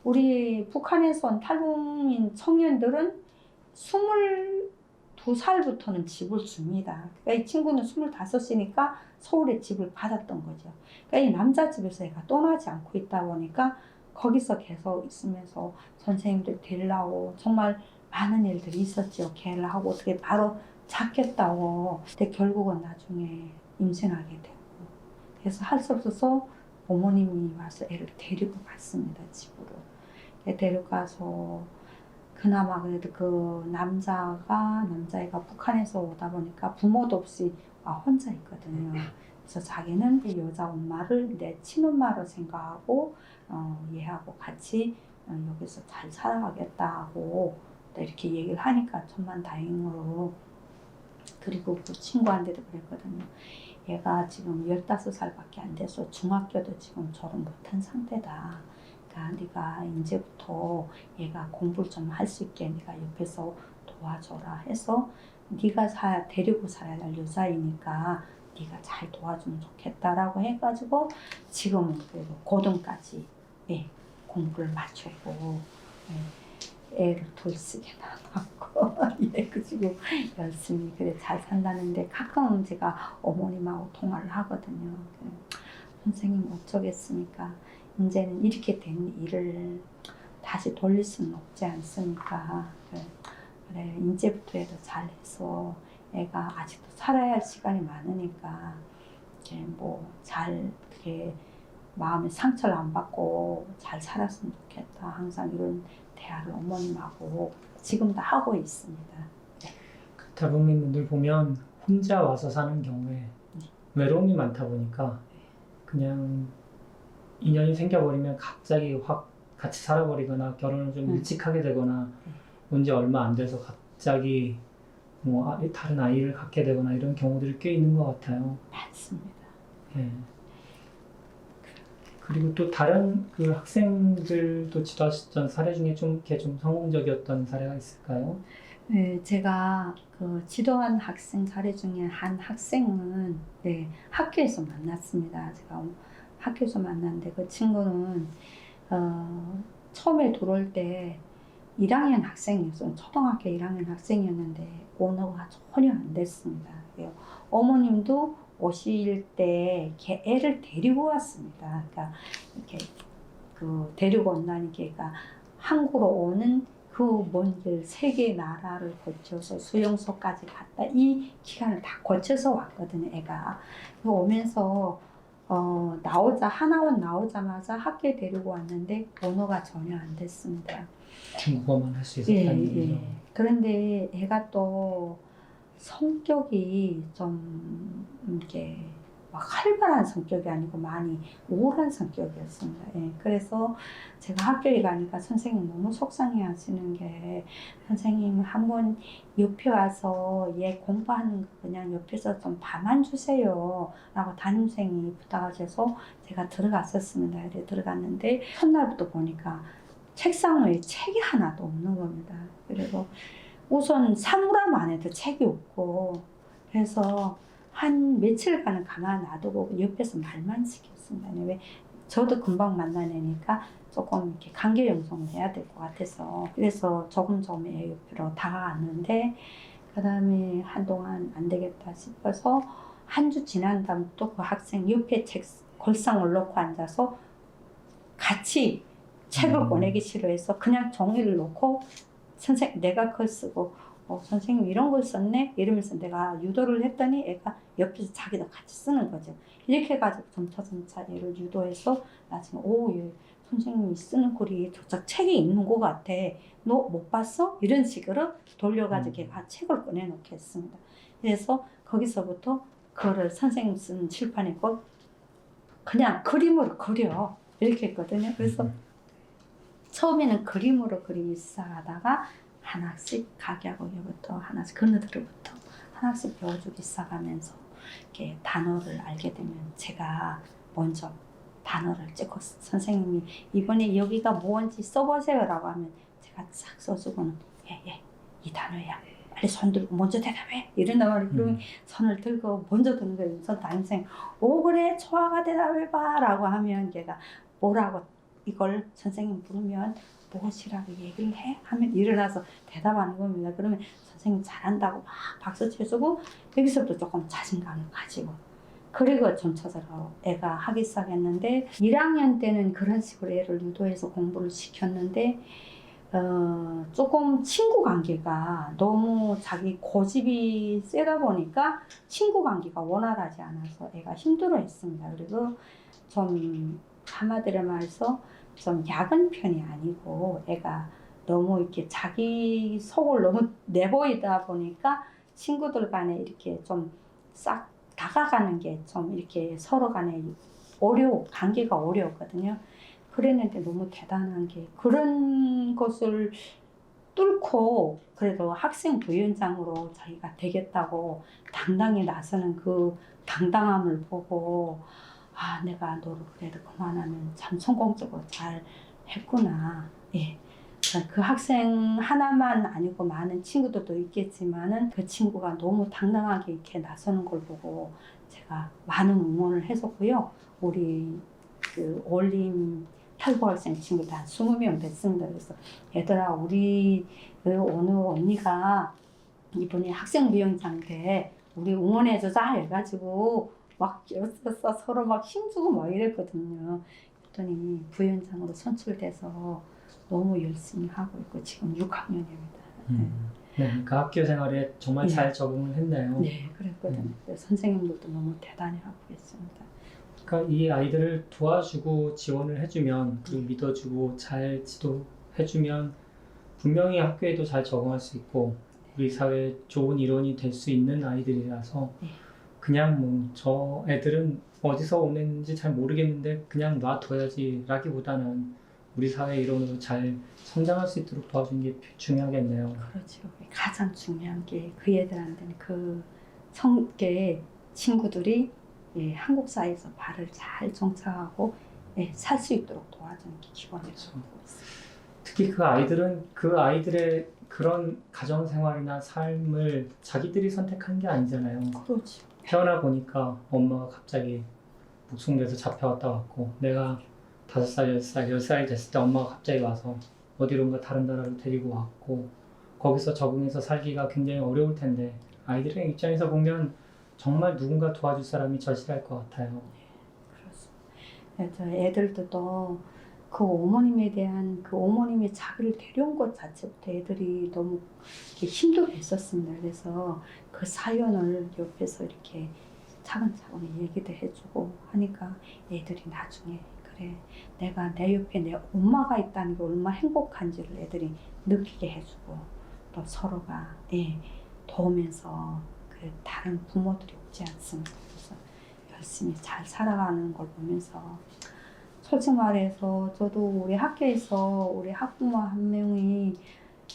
우리 북한에서 온 탈북민 청년들은 22살부터는 집을 줍니다. 그러니까 이 친구는 25이니까 서울에 집을 받았던 거죠. 그러니까 이 남자 집에서 애가 떠나지 않고 있다 보니까 거기서 계속 있으면서 선생님들 데리려고 정말 많은 일들이 있었죠. 걔를 하고 어떻게 바로 잡겠다고. 근데 결국은 나중에 임신하게 되고, 그래서 할 수 없어서 어머님이 와서 애를 데리고 갔습니다, 집으로. 데려가서 그나마 그래도 그 남자애가 북한에서 오다 보니까 부모도 없이 혼자 있거든요. 그래서 자기는 이 여자 엄마를 내 친엄마로 생각하고 얘하고 같이 여기서 잘 살아가겠다고 이렇게 얘기를 하니까 천만다행으로. 그리고 그 친구한테도 그랬거든요. 얘가 지금 15살밖에 안 돼서 중학교도 지금 졸업 못한 상태다. 그러니까 네가 이제부터 얘가 공부를 좀 할 수 있게 네가 옆에서 도와줘라 해서, 네가 데리고 살아야 할 여자이니까 네가 잘 도와주면 좋겠다라고 해가지고 지금은 그래도 고등까지 공부를 마치고 애를 돌쓰게 나왔고 그리고 열심히 그래 잘 산다는데, 가끔 제가 어머님하고 통화를 하거든요. 선생님 어쩌겠습니까? 이제는 이렇게 된 일을 다시 돌릴 수는 없지 않습니까? 그래 이제부터라도 잘해서 애가 아직도 살아야 할 시간이 많으니까 이제 뭐 잘 그게 마음에 상처를 안 받고 잘 살았으면 좋겠다. 항상 이런 대화를 어머님하고 지금도 하고 있습니다. 탈북민분들 보면 혼자 와서 사는 경우에 외로움이 많다 보니까 그냥 인연이 생겨버리면 갑자기 확 같이 살아버리거나 결혼을 좀 일찍 하게 되거나 온지 얼마 안 돼서 갑자기 뭐 다른 아이를 갖게 되거나 이런 경우들이 꽤 있는 것 같아요. 맞습니다. 예. 그리고 또 다른 그 학생들도 지도하셨던 사례 중에 좀 성공적이었던 사례가 있을까요? 네, 제가 그 지도한 학생 사례 중에 한 학생은 학교에서 만났습니다. 제가 학교에서 만났는데 그 친구는 처음에 들어올 때 1학년 학생이었어요. 초등학교 1학년 학생이었는데 언어가 전혀 안 됐습니다. 어머님도 오실 때 이렇게 애를 데리고 왔습니다. 그러니까 이렇게 그 데리고 온다는 게 그러니까 한국으로 오는 그 먼 길 세 개의 나라를 거쳐서 수용소까지 갔다 이 기간을 다 거쳐서 왔거든요. 애가 오면서 하나원 나오자마자 학교에 데리고 왔는데 언어가 전혀 안 됐습니다. 중국어만 할 수 예, 있었다는 얘기죠. 예. 그런데 애가 또 성격이 좀 이렇게 막 활발한 성격이 아니고 많이 우울한 성격이었습니다. 예. 그래서 제가 학교에 가니까 선생님 너무 속상해 하시는 게 선생님 한번 옆에 와서 얘 공부하는 거 그냥 옆에서 좀 봐만 주세요 라고 담임선생님이 부탁하셔서 제가 들어갔었습니다. 이래 들어갔는데 첫날부터 보니까 책상 위에 책이 하나도 없는 겁니다. 그리고 우선 사물함 안에도 책이 없고 그래서 한 며칠간은 가만 놔두고 옆에서 말만 시켰습니다. 왜 저도 금방 만난 애니까 조금 이렇게 관계 형성을 해야 될 것 같아서 그래서 조금 애 옆으로 다가갔는데 그 다음에 한동안 안 되겠다 싶어서 한 주 지난 다음 또 그 학생 옆에 골상을 놓고 앉아서 같이 책을 꺼내기 싫어해서 그냥 종이를 놓고 내가 글 쓰고 선생님 이런 걸 썼네 이러면서 내가 유도를 했더니 애가 옆에서 자기도 같이 쓰는 거죠. 이렇게 해가지고 점차 얘를 유도해서 나중에 얘 선생님이 쓰는 글이 저쪽 책에 있는 것 같아. 너 못 봤어? 이런 식으로 돌려가지고 걔가 책을 꺼내놓게 했습니다. 그래서 거기서부터 그거를 선생님 쓴 칠판에 꼭 그냥 그림으로 그려 이렇게 했거든요. 그래서 처음에는 그림으로 그리기 시작하다가 하나씩 가계하고부터 하나씩 그느들부터 하나씩 배워주기 시작하면서 이렇게 단어를 알게 되면 제가 먼저 단어를 찍고 선생님이 이번에 여기가 뭔지 써보세요라고 하면 제가 싹 써주고는 이 단어야 빨리 손 들고 먼저 대답해 이런단 말이에요. 그러면 손을 들고 먼저 드는 거예요. 그래서 담임선생님 그래 초아가 대답해봐 라고 하면 걔가 뭐라고 이걸 선생님 부르면 무엇이라고 얘기를 해? 하면 일어나서 대답하는 겁니다. 그러면 선생님 잘한다고 막 박수 쳐주고 여기서부터 조금 자신감을 가지고 그리고 점차적으로 애가 하기 시작했는데 1학년 때는 그런 식으로 애를 유도해서 공부를 시켰는데 조금 친구 관계가 너무 자기 고집이 세다 보니까 친구 관계가 원활하지 않아서 애가 힘들어 했습니다. 그리고 좀 한마디로 말해서 좀 야근 편이 아니고 애가 너무 이렇게 자기 속을 너무 내보이다 보니까 친구들 간에 이렇게 좀 싹 다가가는 게 좀 이렇게 서로 간에 관계가 어려웠거든요. 그랬는데 너무 대단한 게 그런 것을 뚫고 그래도 학생 부위원장으로 자기가 되겠다고 당당히 나서는 그 당당함을 보고 내가 너를 그래도 그만하면 참 성공적으로 잘 했구나. 예. 그 학생 하나만 아니고 많은 친구들도 있겠지만은 그 친구가 너무 당당하게 이렇게 나서는 걸 보고 제가 많은 응원을 했었고요. 우리 그 올림 탈북학생 친구들 한 20명 됐습니다. 그래서 얘들아 우리 그 어느 언니가 이번에 학생부위원장 때 우리 응원해주자 해가지고 막 서로 막 힘주고 막 이랬거든요. 그랬더니 부위원장으로 선출돼서 너무 열심히 하고 있고 지금 6학년입니다. 네, 그러니까 학교 생활에 정말 잘 적응을 했네요. 네, 그랬거든요. 선생님들도 너무 대단히 하고 계십니다. 그러니까 이 아이들을 도와주고 지원을 해주면 그리고 믿어주고 잘 지도해주면 분명히 학교에도 잘 적응할 수 있고 우리 사회에 좋은 일원이 될 수 있는 아이들이라서 그냥 뭐 저 애들은 어디서 오는지 잘 모르겠는데 그냥 놔둬야지 라기보다는 우리 사회 일원으로 잘 성장할 수 있도록 도와주는 게 중요하겠네요. 그렇죠. 가장 중요한 게 그 애들한테는 그 성격의 친구들이 한국 사회에서 발을 잘 정착하고 살 수 있도록 도와주는 게 기본이라고 보고 있습니다. 특히 그 아이들은 그 아이들의 그런 가정 생활이나 삶을 자기들이 선택한 게 아니잖아요. 그렇죠. 태어나 보니까 엄마가 갑자기 북송돼서 잡혀왔다 왔고 내가 5살, 6살, 10살이 됐을 때 엄마가 갑자기 와서 어디론가 다른 나라로 데리고 왔고 거기서 적응해서 살기가 굉장히 어려울 텐데 아이들의 입장에서 보면 정말 누군가 도와줄 사람이 절실할 것 같아요. 그래서 애들도 또 그 어머님에 대한 그 어머님이 자기를 데려온 것 자체부터 애들이 너무 이렇게 힘들어 했었습니다. 그래서 그 사연을 옆에서 이렇게 차근차근 얘기도 해주고 하니까 애들이 나중에 그래 내가 내 옆에 내 엄마가 있다는 게 얼마나 행복한지를 애들이 느끼게 해주고 또 서로가 도우면서 그 다른 부모들이 없지 않습니다. 그래서 열심히 잘 살아가는 걸 보면서 솔직히 말해서 저도 우리 학교에서 우리 학부모 한 명이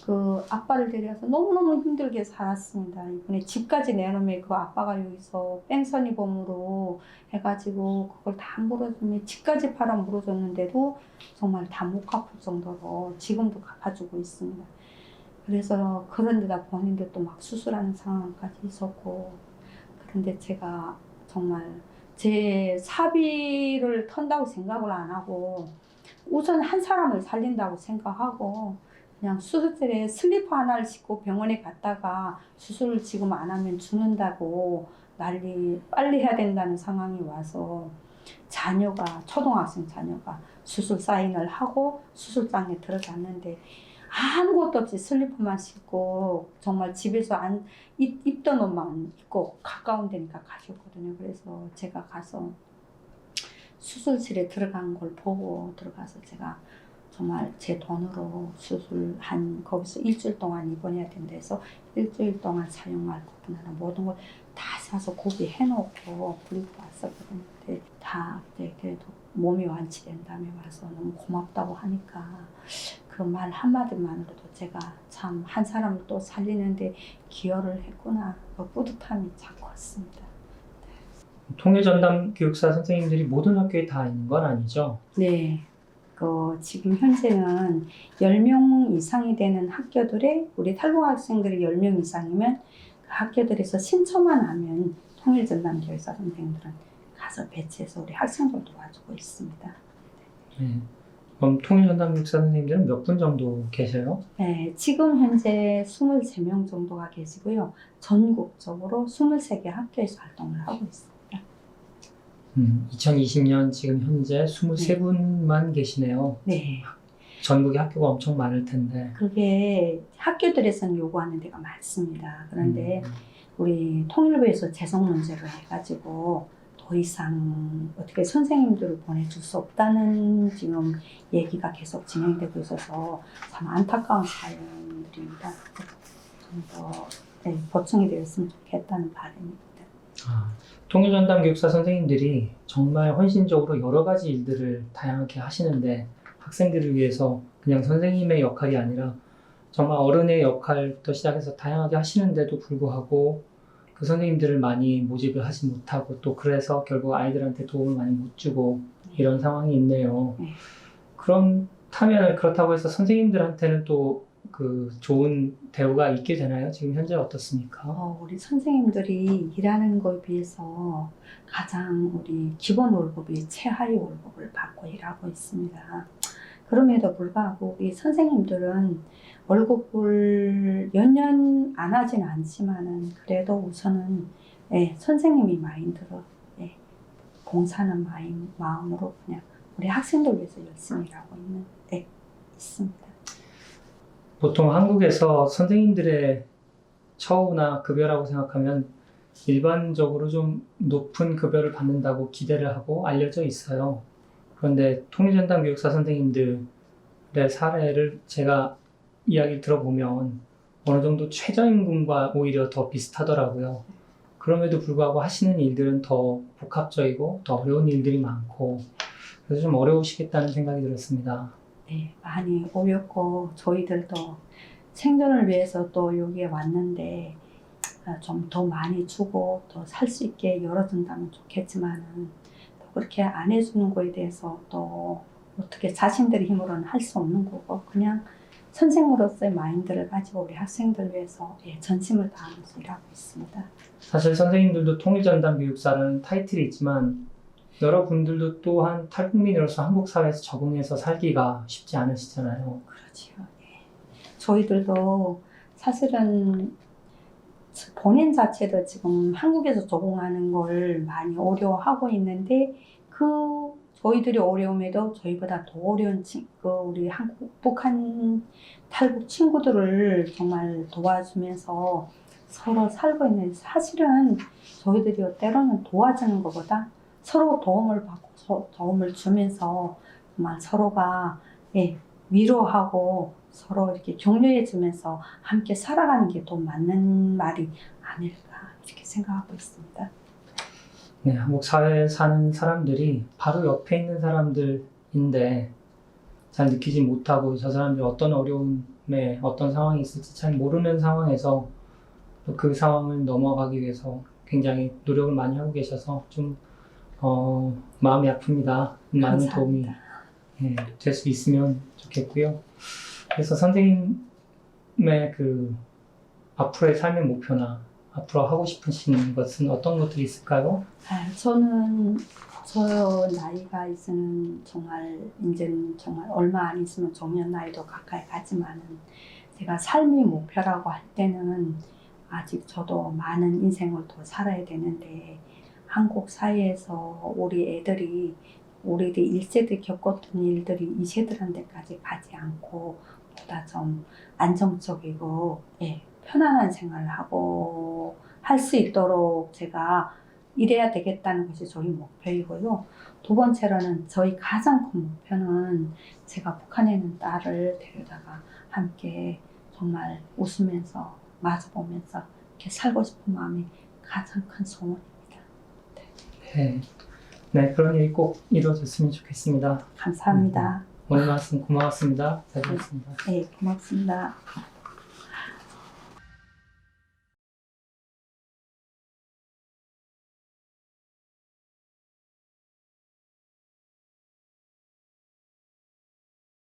그 아빠를 데려와서 너무너무 힘들게 살았습니다. 이번에 집까지 내놓으면 그 아빠가 여기서 뺑소니범으로 해가지고 그걸 다 물어주면 집까지 팔아 물어줬는데도 정말 다 못 갚을 정도로 지금도 갚아주고 있습니다. 그래서 그런데다 본인도 또 막 수술하는 상황까지 있었고 그런데 제가 정말 제 사비를 턴다고 생각을 안 하고 우선 한 사람을 살린다고 생각하고 그냥 수술실에 슬리퍼 하나를 신고 병원에 갔다가 수술을 지금 안 하면 죽는다고 난리 빨리 해야 된다는 상황이 와서 자녀가 초등학생 자녀가 수술 사인을 하고 수술장에 들어갔는데 아무것도 없이 슬리퍼만 신고 정말 집에서 입던 옷만 입고 가까운 데니까 가셨거든요. 그래서 제가 가서 수술실에 들어간 걸 보고 들어가서 제가 정말 제 돈으로 수술한 거기서 일주일 동안 입원해야 된다 해서 일주일 동안 사용할 부분하나 모든 걸 다 사서 구비해놓고 그리고 왔었거든요. 근데 다 그래도 몸이 완치된 다음에 와서 너무 고맙다고 하니까 그 말 한마디만으로도 제가 참 한 사람을 또 살리는데 기여를 했구나 그 뿌듯함이 참 컸습니다. 통일전담 교육사 선생님들이 모든 학교에 다 있는 건 아니죠? 네. 지금 현재는 10명 이상이 되는 학교들에 우리 탈북 학생들이 10명 이상이면 그 학교들에서 신청만 하면 통일전담 교육사 선생님들은 가서 배치해서 우리 학생들도 와주고 있습니다. 네. 그럼 통일전담 교육사 선생님들은 몇 분 정도 계셔요? 네, 지금 현재 23명 정도가 계시고요. 전국적으로 23개 학교에서 활동을 하고 있습니다. 2020년 지금 현재 23분만 계시네요. 네. 전국에 학교가 엄청 많을 텐데. 그게 학교들에서는 요구하는 데가 많습니다. 그런데 우리 통일부에서 재정 문제로 해가지고 더 이상 어떻게 선생님들을 보내줄 수 없다는 지금 얘기가 계속 진행되고 있어서 참 안타까운 사연들입니다. 좀 더 보충이 되었으면 좋겠다는 바람입니다. 통일전담 교육사 선생님들이 정말 헌신적으로 여러 가지 일들을 다양하게 하시는데 학생들을 위해서 그냥 선생님의 역할이 아니라 정말 어른의 역할부터 시작해서 다양하게 하시는데도 불구하고 그 선생님들을 많이 모집을 하지 못하고 또 그래서 결국 아이들한테 도움을 많이 못 주고 이런 상황이 있네요. 그렇다고 해서 선생님들한테는 또 그 좋은 대우가 있게 되나요? 지금 현재 어떻습니까? 우리 선생님들이 일하는 것에 비해서 가장 우리 기본 월급이 최하위 월급을 받고 일하고 있습니다. 그럼에도 불구하고 이 선생님들은 월급을 연연 안 하진 않지만은 그래도 우선은 선생님이 마인드로 봉사하는 마음으로 그냥 우리 학생들 위해서 열심히 일하고 있습니다. 보통 한국에서 선생님들의 처우나 급여라고 생각하면 일반적으로 좀 높은 급여를 받는다고 기대를 하고 알려져 있어요. 그런데 통일전담 교육사 선생님들의 사례를 제가 이야기를 들어보면 어느 정도 최저임금과 오히려 더 비슷하더라고요. 그럼에도 불구하고 하시는 일들은 더 복합적이고 더 어려운 일들이 많고 그래서 좀 어려우시겠다는 생각이 들었습니다. 네, 많이 어렵고 저희들도 생존을 위해서 또 여기에 왔는데 좀 더 많이 주고 더 살 수 있게 열어준다면 좋겠지만은 또 그렇게 안 해주는 거에 대해서 또 어떻게 자신들의 힘으로는 할 수 없는 거고 그냥 선생으로서의 마인드를 가지고 우리 학생들 위해서 전심을 다하면서 일하고 있습니다. 사실 선생님들도 통일전담 교육사라는 타이틀이 있지만 여러분들도 또한 탈북민으로서 한국 사회에서 적응해서 살기가 쉽지 않으시잖아요. 그렇죠. 저희들도 사실은 본인 자체도 지금 한국에서 적응하는 걸 많이 어려워하고 있는데 저희들이 어려움에도 저희보다 더 어려운 우리 북한 탈북 친구들을 정말 도와주면서 서로 살고 있는데 사실은 저희들이 때로는 도와주는 것보다 서로 도움을 받고 도움을 주면서 정말 서로가 위로하고 서로 이렇게 격려해 주면서 함께 살아가는 게 더 맞는 말이 아닐까 이렇게 생각하고 있습니다. 네, 한국 사회에 사는 사람들이 바로 옆에 있는 사람들인데 잘 느끼지 못하고 저 사람들이 어떤 어려움에 어떤 상황이 있을지 잘 모르는 상황에서 또 그 상황을 넘어가기 위해서 굉장히 노력을 많이 하고 계셔서 좀 마음이 아픕니다. 많은 도움이 될 수 있으면 좋겠고요. 그래서 선생님의 그 앞으로의 삶의 목표나 앞으로 하고 싶으신 것은 어떤 것들이 있을까요? 저는 저 나이가 있으면 이제는 정말 얼마 안 있으면 정년 나이도 가까이 가지만은 제가 삶의 목표라고 할 때는 아직 저도 많은 인생을 더 살아야 되는데 한국 사회에서 우리들이 1세대 겪었던 일들이 2세들한테까지 가지 않고 보다 좀 안정적이고 편안한 생활을 하고 할 수 있도록 제가 이래야 되겠다는 것이 저희 목표이고요. 두 번째로는 저희 가장 큰 목표는 제가 북한에 있는 딸을 데려다가 함께 정말 웃으면서 마주보면서 이렇게 살고 싶은 마음이 가장 큰 소원입니다. 네, 그런 일이 꼭 이루어졌으면 좋겠습니다. 감사합니다. 오늘 말씀 고마웠습니다. 잘 들었습니다. 네, 고맙습니다.